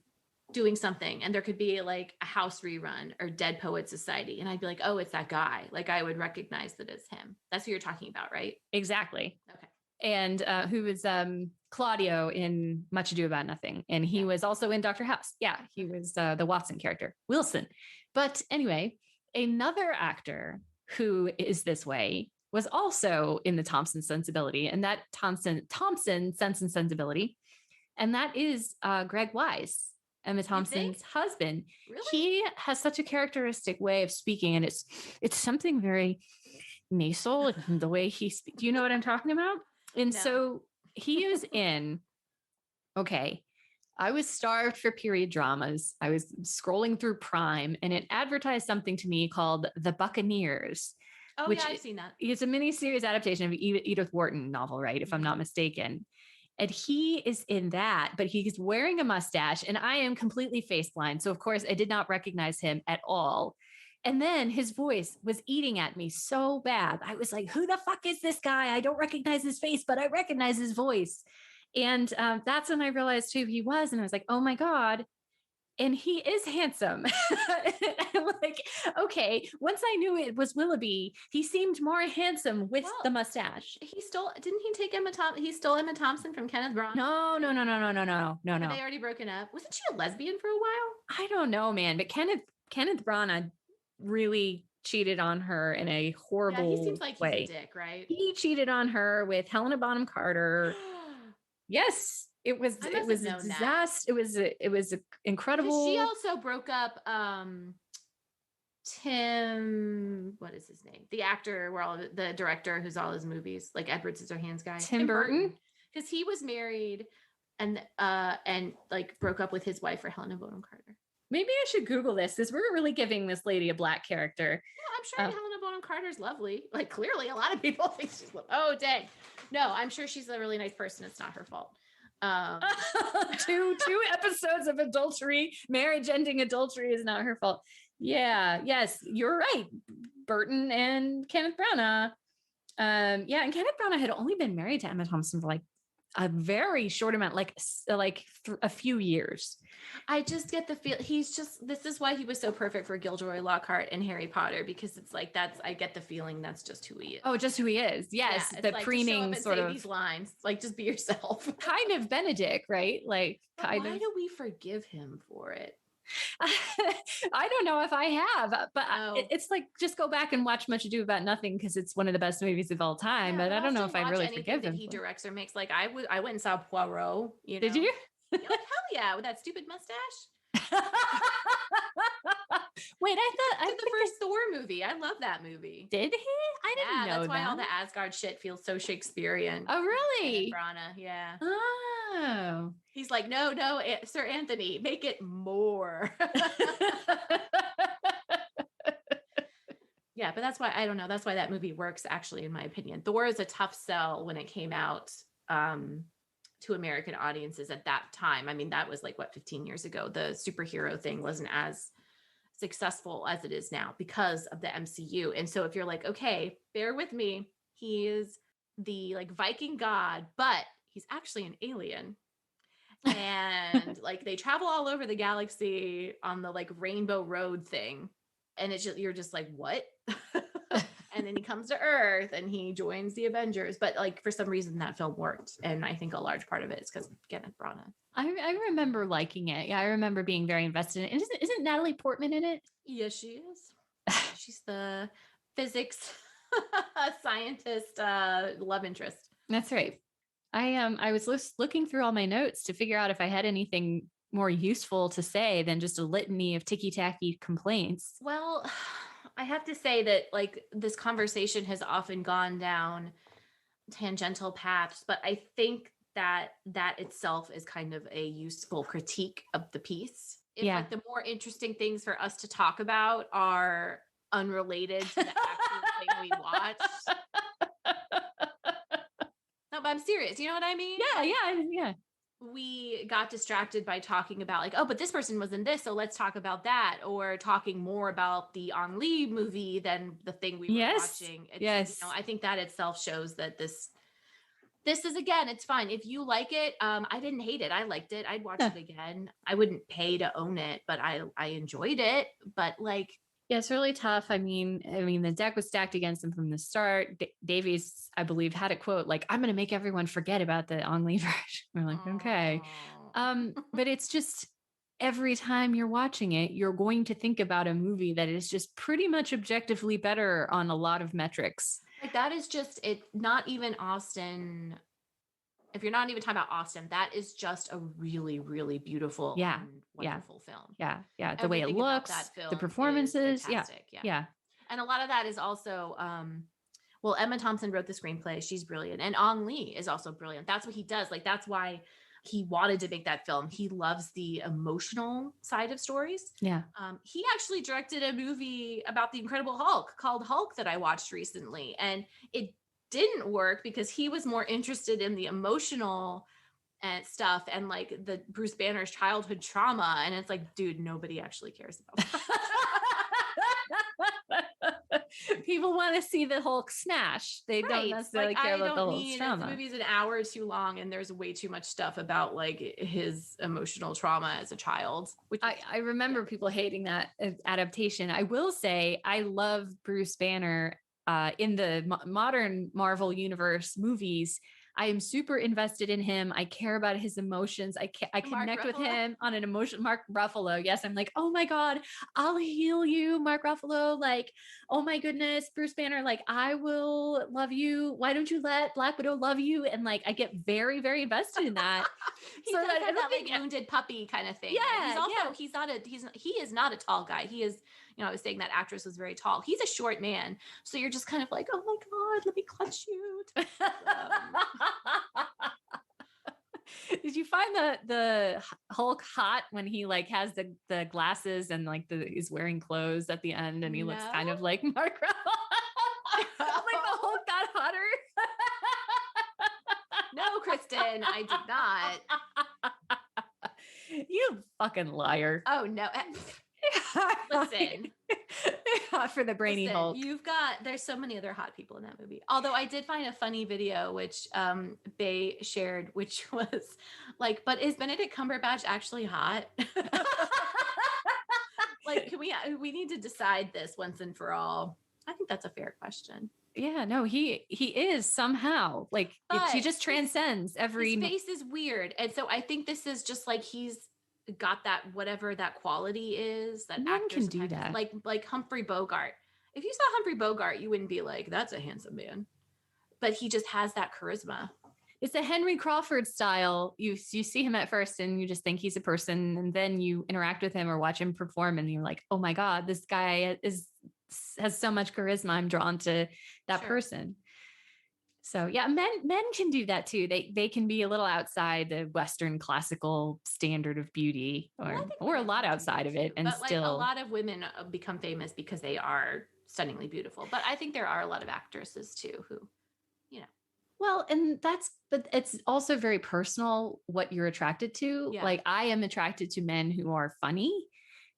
doing something and there could be like a House rerun or Dead Poet Society. And I'd be like, oh, it's that guy. Like I would recognize that it's him. That's who you're talking about, right? Exactly. Okay. And who was Claudio in Much Ado About Nothing. And he was also in Dr. House. Yeah, he was the Watson character, Wilson. But anyway, another actor who is this way was also in the Thompson Sensibility, and that Thompson Sense and Sensibility. And that is Greg Wise, Emma Thompson's husband. Really? He has such a characteristic way of speaking, and it's something very nasal in the way he speaks. Do you know what I'm talking about? And so he is in, I was starved for period dramas. I was scrolling through Prime and it advertised something to me called The Buccaneers. Oh, which I've seen that. It's a miniseries adaptation of Edith Wharton novel, right? If I'm not mistaken. And he is in that, but he's wearing a mustache and I am completely face blind. So of course I did not recognize him at all. And then his voice was eating at me so bad. I was like, who the fuck is this guy? I don't recognize his face, but I recognize his voice. And that's when I realized who he was. And I was like, oh my God. And he is handsome. I'm like, okay, once I knew it was Willoughby, he seemed more handsome with the mustache. Didn't he take he stole Emma Thompson from Kenneth Branagh? No. Had they already broken up? Wasn't she a lesbian for a while? I don't know, man. But Kenneth Branagh really cheated on her in a horrible way. He seems like he's a dick, right? He cheated on her with Helena Bonham Carter. Yes. It was a disaster. It was incredible. She also broke up Tim, what is his name? The actor the director who's all his movies, like Edward Scissorhands guy. Tim Burton. Because he was married and like broke up with his wife for Helena Bonham Carter. Maybe I should Google this because we're really giving this lady a black character. Yeah, I'm sure Helena Bonham Carter's lovely. Like clearly a lot of people think she's lovely. Oh, dang. No, I'm sure she's a really nice person. It's not her fault. Two episodes of adultery, marriage ending adultery is not her fault. Yes, you're right. Burton and Kenneth Branagh. And Kenneth Branagh had only been married to Emma Thompson for like a very short amount, a few years. I just get the feel this is why he was so perfect for Gilderoy Lockhart and Harry Potter, because it's like I get the feeling that's just who he is. Oh, just who he is. Yes. Yeah, the like, preening sort of these lines, like just be yourself. Kind of Benedict, right? Like why do we forgive him for it? I don't know if I have, but it's like just go back and watch Much Ado About Nothing because it's one of the best movies of all time. But I don't know if I really forgive him. He directs or makes. Like I went and saw Poirot. You know? Did you? Like, hell yeah, with that stupid mustache. Wait, I the first Thor movie. I love that movie. Did he? I didn't know that's why all the Asgard shit feels so Shakespearean. Oh, really? Branagh, yeah. Oh. He's like, no, Sir Anthony, make it more. Yeah, but that's why, I don't know. That's why that movie works, actually, in my opinion. Thor is a tough sell when it came out to American audiences at that time. I mean, that was like, 15 years ago. The superhero thing wasn't as successful as it is now because of the MCU. And so if you're like, okay, bear with me, he is the like Viking god, but he's actually an alien. And like they travel all over the galaxy on the like Rainbow Road thing. And it's just, you're just like, what? And then he comes to Earth and he joins the Avengers. But like for some reason that film worked. And I think a large part of it is because of Kenneth Branagh. I remember liking it. Yeah, I remember being very invested in it. Isn't Natalie Portman in it? Yes, she is. She's the physics scientist love interest. That's right. I was looking through all my notes to figure out if I had anything more useful to say than just a litany of ticky-tacky complaints. Well, I have to say that like this conversation has often gone down tangential paths, but I think that itself is kind of a useful critique of the piece. If like the more interesting things for us to talk about are unrelated to the actual thing we watched. No, but I'm serious. You know what I mean? Yeah. We got distracted by talking about like, oh, but this person was in this, so let's talk about that, or talking more about the Ang Lee movie than the thing we were watching. Yes. You know, I think that itself shows that this is, again, it's fine. If you like it, I didn't hate it. I liked it. I'd watch it again. I wouldn't pay to own it, but I enjoyed it. But like, yeah, it's really tough. I mean, the deck was stacked against him from the start. Davies, I believe, had a quote like, "I'm going to make everyone forget about the Ang Lee version." We're like, okay. But it's just every time you're watching it, you're going to think about a movie that is just pretty much objectively better on a lot of metrics. Like that is just it. Not even Austen. If you're not even talking about Austen, that is just a really, really beautiful, wonderful film. Yeah. The way it looks, the performances. Yeah. And a lot of that is also, Emma Thompson wrote the screenplay. She's brilliant. And Ang Lee is also brilliant. That's what he does. Like, that's why he wanted to make that film. He loves the emotional side of stories. Yeah. He actually directed a movie about the Incredible Hulk called Hulk that I watched recently. And it didn't work because he was more interested in the emotional and stuff and like the Bruce Banner's childhood trauma. And it's like, dude, nobody actually cares about that. People want to see the Hulk smash. They don't necessarily care about the Hulk's trauma. This movie's an hour too long, and there's way too much stuff about like his emotional trauma as a child. Which I remember people hating that adaptation. I will say I love Bruce Banner in the modern Marvel Universe movies. I am super invested in him. I care about his emotions. I connect with him on an emotion. Mark Ruffalo. Yes. I'm like, oh my God, I'll heal you, Mark Ruffalo. Like, oh my goodness, Bruce Banner. Like, I will love you. Why don't you let Black Widow love you? And like, I get very, very invested in that. He does have that like wounded puppy kind of thing. Yeah. He's also, he is not a tall guy. He is, I was saying that actress was very tall. He's a short man. So you're just kind of like, oh my God, let me clutch you. Did you find the Hulk hot when he like has the glasses and like is wearing clothes at the end and he looks kind of like Mark Ruffalo? Like the Hulk got hotter? No, Kristen, I did not. You fucking liar. Oh no. Listen. For the brainy Hulk. There's so many other hot people in that movie. Although I did find a funny video, which Bay shared, which was like, but is Benedict Cumberbatch actually hot? Like, we need to decide this once and for all. I think that's a fair question. Yeah, no, he is somehow like he just transcends every. His face is weird. And so I think this is just like, he's got that, whatever that quality is that actors can do that. Like Humphrey Bogart. If you saw Humphrey Bogart, you wouldn't be like, that's a handsome man, but he just has that charisma. It's a Henry Crawford style. You see him at first and you just think he's a person, and then you interact with him or watch him perform and you're like, oh my God, this guy has so much charisma. I'm drawn to that person. So yeah, men can do that too. They can be a little outside the Western classical standard of beauty, or a lot outside of it, and but still like a lot of women become famous because they are stunningly beautiful. But I think there are a lot of actresses too who, Well, but it's also very personal what you're attracted to. Yeah. Like I am attracted to men who are funny.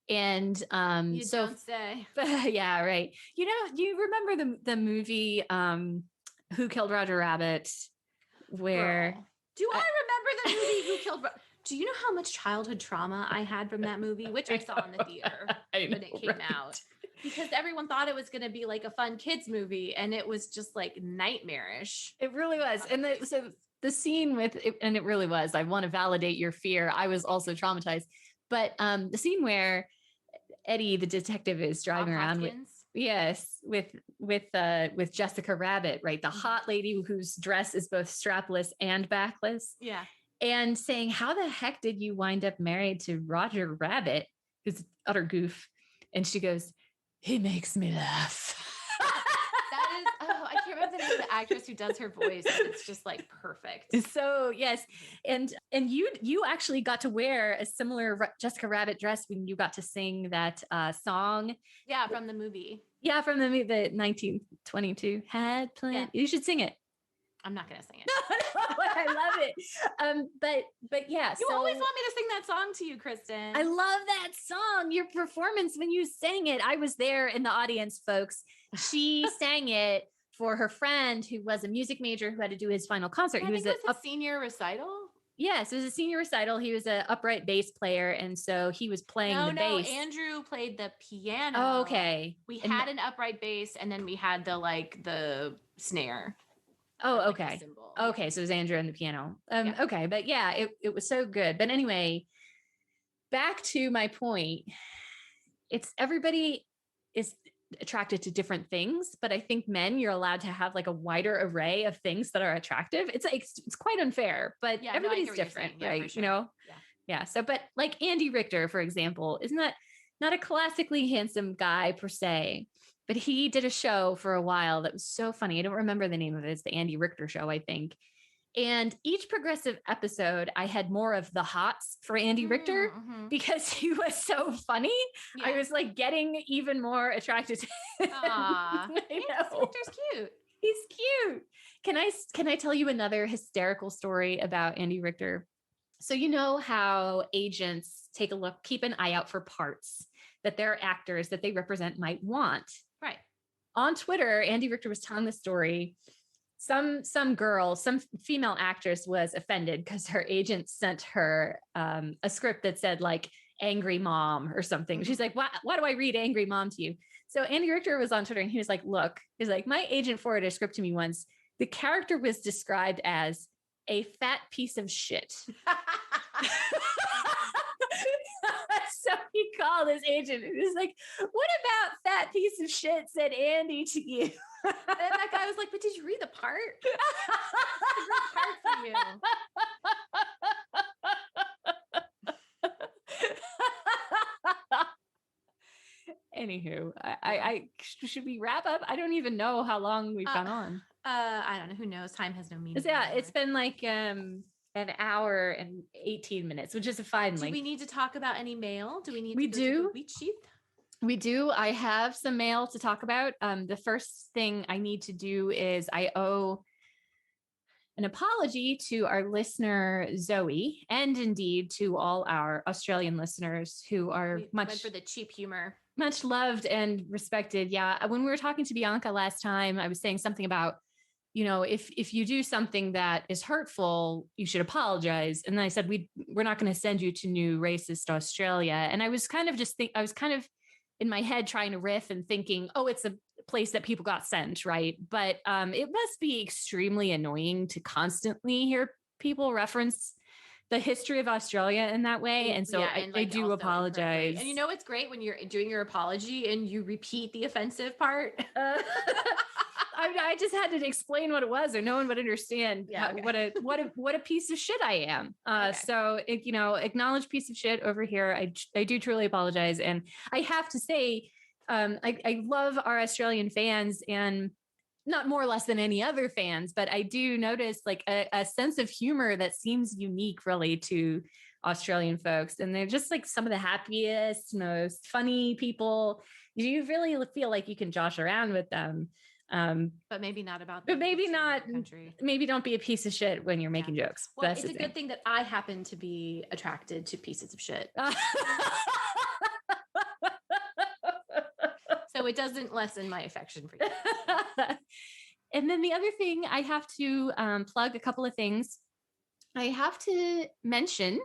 And you don't say. Yeah, right. You remember the movie Who Killed Roger Rabbit, where Girl. Do I remember the movie Who Killed Do you know how much childhood trauma I had from that movie, which I saw in the theater when it came out? Because everyone thought it was going to be like a fun kids movie, and it was just like nightmarish. It really was. And so the scene with it, and it really was. I want to validate your fear. I was also traumatized, but the scene where Eddie, the detective, is driving around with Jessica Rabbit, right? The hot lady whose dress is both strapless and backless. Yeah. And saying, how the heck did you wind up married to Roger Rabbit, who's utter goof? And she goes, he makes me laugh. I can't remember the name of the actress who does her voice. It's just like perfect. So yes. And you actually got to wear a similar Jessica Rabbit dress when you got to sing that song. Yeah. From the movie. Yeah. From the movie, the 1922 had planned. Yeah. You should sing it. I'm not going to sing it. No, I love it. But yeah. You always want me to sing that song to you, Kristen. I love that song. Your performance when you sang it. I was there in the audience, folks. She sang it for her friend who was a music major who had to do his final concert. He was a senior recital. Yes, it was a senior recital. He was an upright bass player, and so he was playing the bass. Andrew played the piano. Oh, okay. We had an upright bass, and then we had the snare. Oh, okay. Okay, so it was Andrew and the piano. Okay, but yeah, it was so good. But anyway, back to my point. It's everybody is attracted to different things, but I think men, you're allowed to have like a wider array of things that are attractive. It's quite unfair, but everybody's different, right? Sure. Yeah. So, but like Andy Richter, for example, isn't that not a classically handsome guy per se? But he did a show for a while that was so funny. I don't remember the name of it. It's the Andy Richter Show, I think. And each progressive episode, I had more of the hots for Andy Richter because he was so funny. Yeah. I was like getting even more attracted to him. Andy Richter's cute. He's cute. Can I tell you another hysterical story about Andy Richter? So you know how agents take a look, keep an eye out for parts that their actors that they represent might want. Right. on Twitter, Andy Richter was telling the story. Some girl, some female actress was offended because her agent sent her a script that said like angry mom or something. She's like, why do I read angry mom to you? So Andy Richter was on Twitter and he was like, look, he's like, my agent forwarded a script to me once. The character was described as a fat piece of shit. So he called his agent and he was like, what about fat piece of shit said Andy to you? And that guy was like, but did you read the part? It's a great part for you. Anywho, I should we wrap up? I don't even know how long we've gone on. I don't know. Who knows? Time has no meaning. Yeah, it's been like an hour and 18 minutes, which is a fine length. Do we need to talk about any mail? Do we need We to go do. to the wheat sheath? We do. I have some mail to talk about. The first thing I need to do is I owe an apology to our listener, Zoe, and indeed to all our Australian listeners who are Went for the cheap humor. Much loved and respected. Yeah. When we were talking to Bianca last time, I was saying something about, you know, if you do something that is hurtful, you should apologize. And then I said, we're not going to send you to new racist Australia. And I was kind of I was kind of in my head trying to riff and thinking, oh, it's a place that people got sent, right? But it must be extremely annoying to constantly hear people reference the history of Australia in that way. And so I do apologize. And you know, it's great when you're doing your apology and you repeat the offensive part. I just had to explain what it was, or no one would understand what a piece of shit I am. So, you know, acknowledge piece of shit over here. I do truly apologize. And I have to say, I love our Australian fans, and not more or less than any other fans, but I do notice like a sense of humor that seems unique really to Australian folks. And they're just like some of the happiest, most funny people. You really feel like you can josh around with them. But maybe not about but maybe not country. Maybe don't be a piece of shit when you're making jokes. Well, it's a good thing that I happen to be attracted to pieces of shit. So it doesn't lessen my affection for you. And then the other thing, I have to plug a couple of things. I have to mention,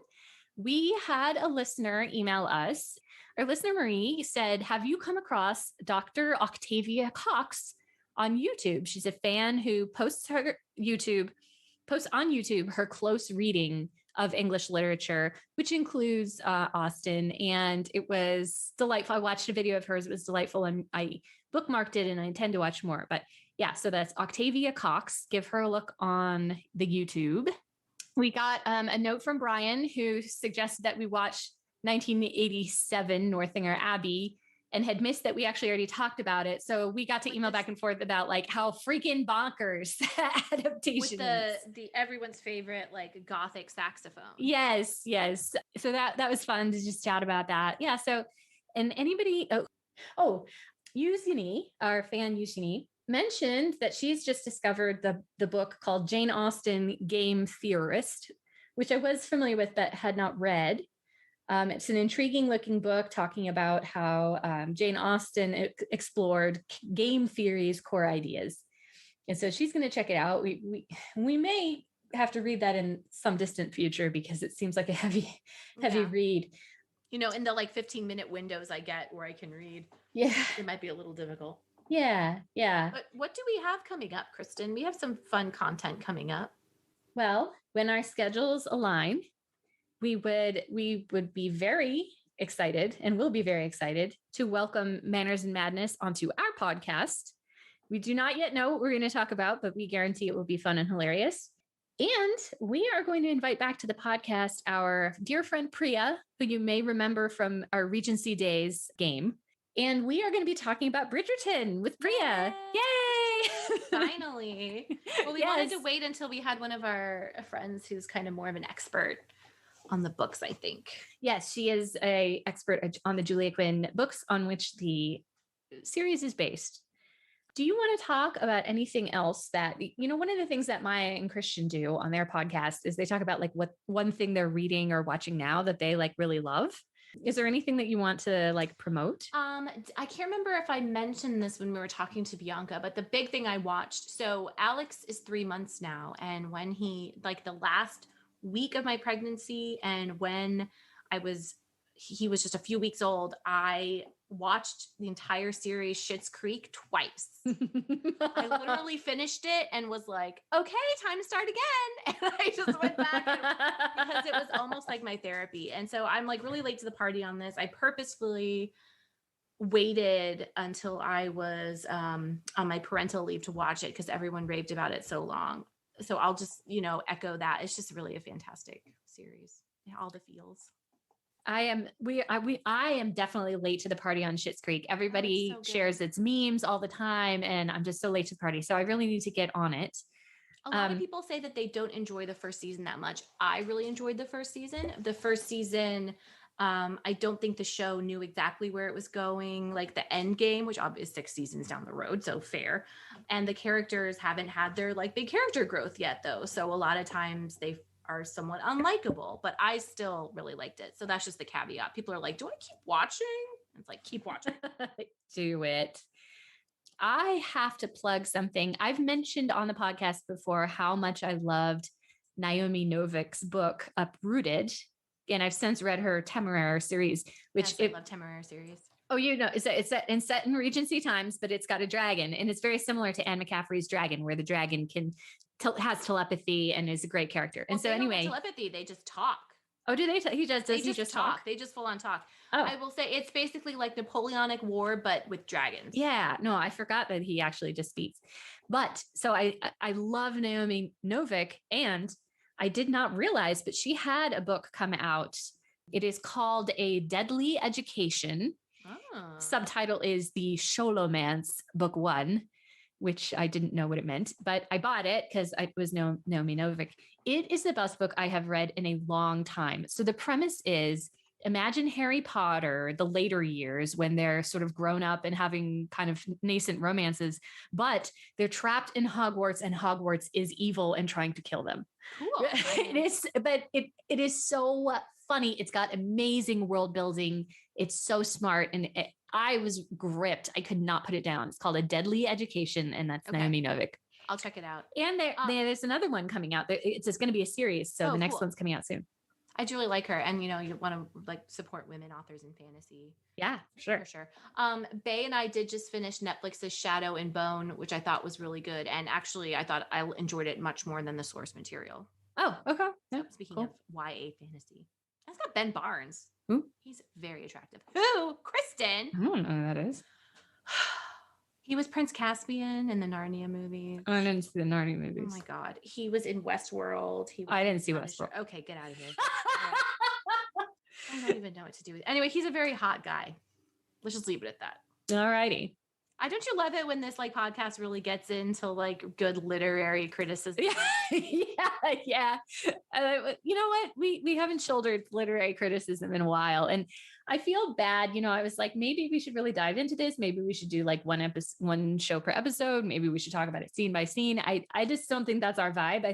we had a listener email us. Our listener, Marie, said, have you come across Dr. Octavia Cox on YouTube? She's a fan who posts on YouTube her close reading of English literature, which includes Austen. And it was delightful. I watched a video of hers. It was delightful. And I bookmarked it and I intend to watch more. But yeah, so that's Octavia Cox. Give her a look on the YouTube. We got a note from Brian who suggested that we watch 1987 Northanger Abbey and had missed that we actually already talked about it. So we got to email back and forth about like how freaking bonkers that adaptation is. With the everyone's favorite like gothic saxophone. Yes. So that was fun to just chat about that. Yeah. So, and anybody, Yusini, our fan Yusini, mentioned that she's just discovered the book called Jane Austen Game Theorist, which I was familiar with but had not read. It's an intriguing looking book talking about how Jane Austen explored game theory's core ideas. And so she's going to check it out. We may have to read that in some distant future because it seems like a heavy read. You know, in the like 15-minute windows I get where I can read. Yeah. It might be a little difficult. Yeah. But what do we have coming up, Kristen? We have some fun content coming up. Well, when our schedules align, we would be very excited and will be very excited to welcome Manners and Madness onto our podcast. We do not yet know what we're going to talk about, but we guarantee it will be fun and hilarious. And we are going to invite back to the podcast our dear friend Priya, who you may remember from our Regency Days game. And we are going to be talking about Bridgerton with Priya. Yay! Finally. Well, we wanted to wait until we had one of our friends who's kind of more of an expert on the books, I think. Yes, she is an expert on the Julia Quinn books on which the series is based. Do you want to talk about anything else that, you know, one of the things that Maya and Christian do on their podcast is they talk about like what one thing they're reading or watching now that they like really love. Is there anything that you want to like promote? I can't remember if I mentioned this when we were talking to Bianca, but the big thing I watched. So Alex is 3 months now. And when he, like the last week of my pregnancy and when he was just a few weeks old, I watched the entire series Schitt's Creek twice. I literally finished it and was like, okay, time to start again. And I just went back because it was almost like my therapy. And so I'm like really late to the party on this. I purposefully waited until I was on my parental leave to watch it because everyone raved about it so long. So I'll just, echo that. It's just really a fantastic series. Yeah, all the feels. I am definitely late to the party on Schitt's Creek. Everybody shares its memes all the time, and I'm just so late to the party. So I really need to get on it. A lot of people say that they don't enjoy the first season that much. I really enjoyed the first season. The first season, I don't think the show knew exactly where it was going, like the end game, which obviously is 6 seasons down the road, so fair. And the characters haven't had their like big character growth yet, though. So a lot of times they are somewhat unlikable, but I still really liked it. So that's just the caveat. People are like, do I keep watching? It's like, keep watching. Do it. I have to plug something. I've mentioned on the podcast before how much I loved Naomi Novik's book, Uprooted. And I've since read her Temeraire series, which I love Temeraire series. Oh, it's set in Regency times, but it's got a dragon, and it's very similar to Anne McCaffrey's Dragon, where the dragon has telepathy and is a great character. Well, and so anyway, telepathy, they just talk. Oh, do they? He just talk? They just full on talk. Oh. I will say it's basically like Napoleonic War, but with dragons. Yeah, no, I forgot that he actually just speaks. But so I love Naomi Novik, and I did not realize, but she had a book come out. It is called A Deadly Education. Oh. Subtitle is The Sholomance Book 1, which I didn't know what it meant, but I bought it because it was Naomi Novik. It is the best book I have read in a long time. So the premise is, imagine Harry Potter, the later years when they're sort of grown up and having kind of nascent romances, but they're trapped in Hogwarts and Hogwarts is evil and trying to kill them. Cool. It is so funny. It's got amazing world building. It's so smart. And I was gripped. I could not put it down. It's called A Deadly Education. And that's Naomi Novik. I'll check it out. And there's another one coming out. It's going to be a series. So the next one's coming out soon. I do really like her. And, you want to like support women authors in fantasy. Yeah, sure. For sure. Bae and I did just finish Netflix's Shadow and Bone, which I thought was really good. And actually, I thought I enjoyed it much more than the source material. Oh, okay. So speaking of YA fantasy, that's got Ben Barnes. Who? He's very attractive. Who? Kristen. I don't know who that is. He was Prince Caspian in the Narnia movies. Oh, I didn't see the Narnia movies. Oh my God. He was in Westworld. I didn't see Westworld. Okay, get out of here. I don't even know what to do with it. Anyway, he's a very hot guy. Let's just leave it at that. All righty. Don't you love it when this like podcast really gets into like good literary criticism? Yeah. You know what? We haven't shouldered literary criticism in a while, and I feel bad. I was like, maybe we should really dive into this. Maybe we should do like one show per episode. Maybe we should talk about it scene by scene. I just don't think that's our vibe.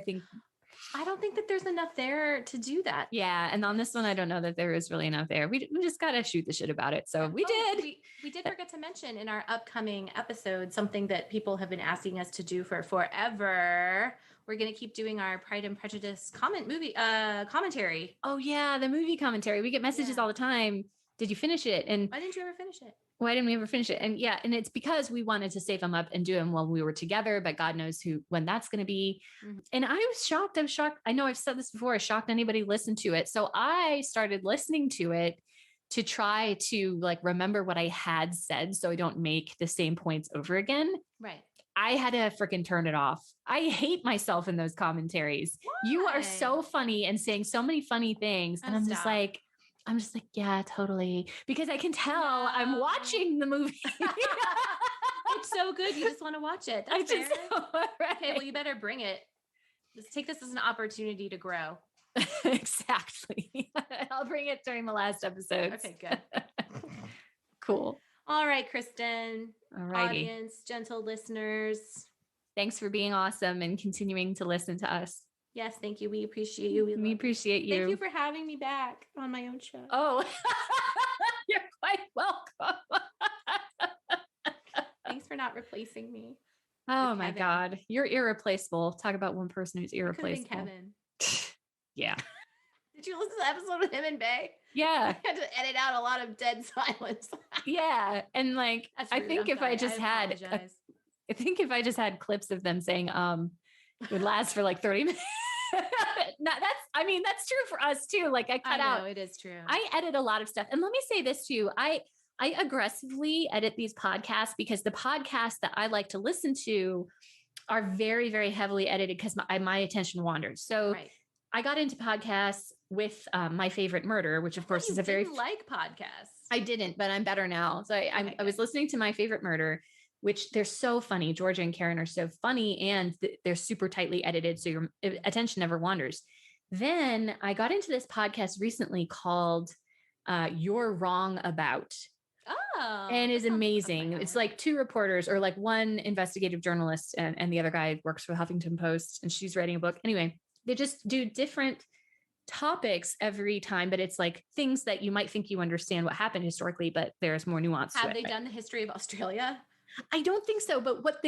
I don't think that there's enough there to do that. Yeah. And on this one, I don't know that there is really enough there. We just got to shoot the shit about it. So we did. We did forget to mention in our upcoming episode, something that people have been asking us to do for forever. We're going to keep doing our Pride and Prejudice commentary. Oh yeah. The movie commentary. We get messages all the time. Did you finish it? And why didn't you ever finish it? Why didn't we ever finish it? And yeah, and it's because we wanted to save them up and do them while we were together, but God knows when that's going to be. Mm-hmm. And I was shocked. I know I've said this before. I shocked anybody listened to it. So I started listening to it to try to like remember what I had said so I don't make the same points over again. Right. I had to freaking turn it off. I hate myself in those commentaries. Why? You are so funny and saying so many funny things. And I'm just like, yeah, totally. Because I can tell I'm watching the movie. It's so good. You just want to watch it. That's fair. Right. Okay, well, you better bring it. Let's take this as an opportunity to grow. Exactly. I'll bring it during the last episode. Okay, good. Cool. All right, Kristen. All righty. Audience, gentle listeners. Thanks for being awesome and continuing to listen to us. Yes, thank you. We appreciate you. We appreciate you. Thank you for having me back on my own show. Oh, quite welcome. Thanks for not replacing me. Oh with my Kevin. God. You're irreplaceable. Talk about one person who's It could have been irreplaceable. Kevin. Yeah. Did you listen to the episode with him and Bay? Yeah. I had to edit out a lot of dead silence. Yeah. And like, That's I rude. think I'm if I sorry. just had, apologize. I think if I just had clips of them saying, it would last for like 30 minutes. That's true for us too. Like I cut out, it is true. I edit a lot of stuff. And let me say this too. I aggressively edit these podcasts because the podcasts that I like to listen to are very, very heavily edited because my attention wanders. So right. I got into podcasts with My Favorite Murder, which of course is a very like podcasts. I didn't, but I'm better now. So I was listening to My Favorite Murder, which they're so funny. Georgia and Karen are so funny and they're super tightly edited. So your attention never wanders. Then I got into this podcast recently called You're Wrong About. Oh, and is amazing. It's like two reporters or like one investigative journalist and the other guy works for the Huffington Post and she's writing a book. Anyway, they just do different topics every time, but it's like things that you might think you understand what happened historically, but there's more nuance. Have they done the history of Australia? I don't think so, but what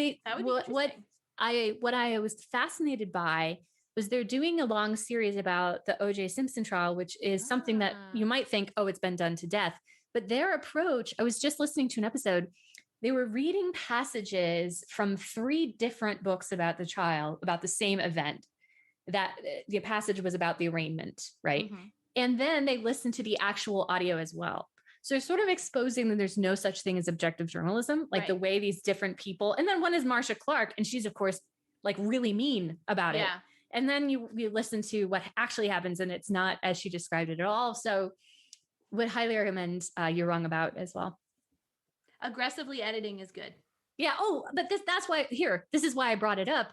I was fascinated by was they're doing a long series about the O.J. Simpson trial, which is something that you might think, oh, it's been done to death. But their approach, I was just listening to an episode, they were reading passages from 3 different books about the trial, about the same event. That the passage was about the arraignment, right? Mm-hmm. And then they listened to the actual audio as well. So they're sort of exposing that there's no such thing as objective journalism, like the way these different people, and then one is Marcia Clark, and she's of course like really mean about it. And then you listen to what actually happens and it's not as she described it at all. So would highly recommend You're Wrong About as well. Aggressively editing is good. Yeah. Oh, but this is why I brought it up.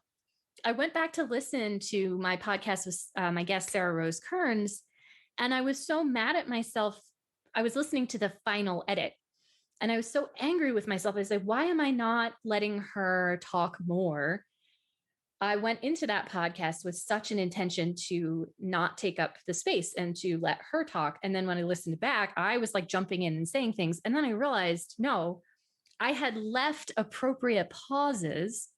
I went back to listen to my podcast with my guest, Sarah Rose Kearns, and I was so mad at myself. I was listening to the final edit and I was so angry with myself. I was like, why am I not letting her talk more? I went into that podcast with such an intention to not take up the space and to let her talk. And then when I listened back, I was like jumping in and saying things. And then I realized, no, I had left appropriate pauses,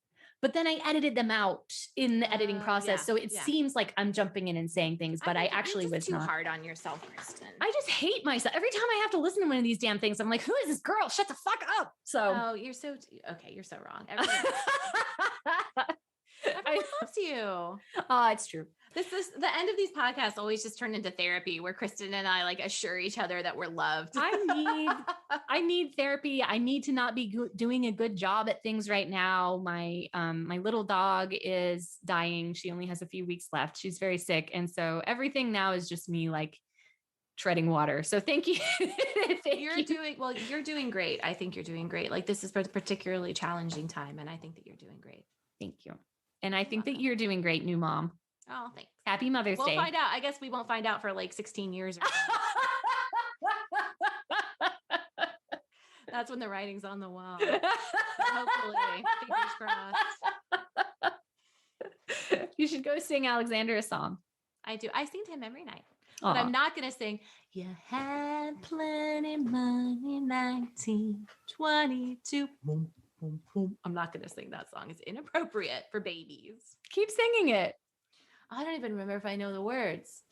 but then I edited them out in the editing process. So it seems like I'm jumping in and saying things, but I actually was too hard on yourself, Kristen. I just hate myself. Every time I have to listen to one of these damn things, I'm like, who is this girl? Shut the fuck up. So you're so wrong. Everyone loves you. Oh, it's true. This is the end of these podcasts always just turn into therapy where Kristen and I like assure each other that we're loved. I need therapy. I need to not be doing a good job at things right now. My little dog is dying. She only has a few weeks left. She's very sick. And so everything now is just me like treading water. So thank you. You're doing great. I think you're doing great. Like this is a particularly challenging time. And I think that you're doing great. Thank you. And I think that you're doing great, new mom. Oh, thanks. Happy Mother's Day. We'll find out. I guess we won't find out for like 16 years or so. That's when the writing's on the wall. Hopefully. Fingers crossed. You should go sing Alexander a song. I do. I sing to him every night. But I'm not going to sing, you had plenty money, 1922. I'm not going to sing that song. It's inappropriate for babies. Keep singing it. I don't even remember if I know the words.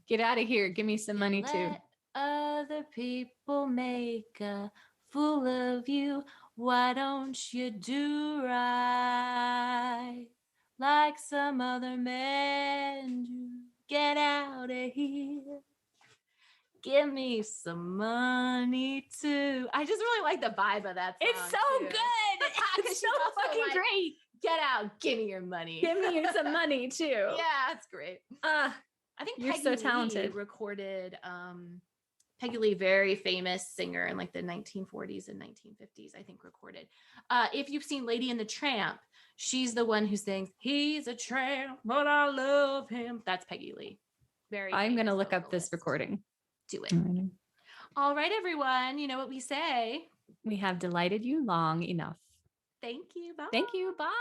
Get out of here. Give me some money too. Other people make a fool of you. Why don't you do right like some other men do? Get out of here. Give me some money too. I just really like the vibe of that song. It's so good. It's so fucking great. Get out. Give me your money. Give me some money too. Yeah, it's great. I think you're so talented. Recorded Peggy Lee, very famous singer in like the 1940s and 1950s, I think recorded. If you've seen Lady and the Tramp, she's the one who sings, he's a tramp, but I love him. That's Peggy Lee. I'm going to look up this recording. Do it. All right, everyone. You know what we say. We have delighted you long enough. Thank you. Bye. Thank you. Bye.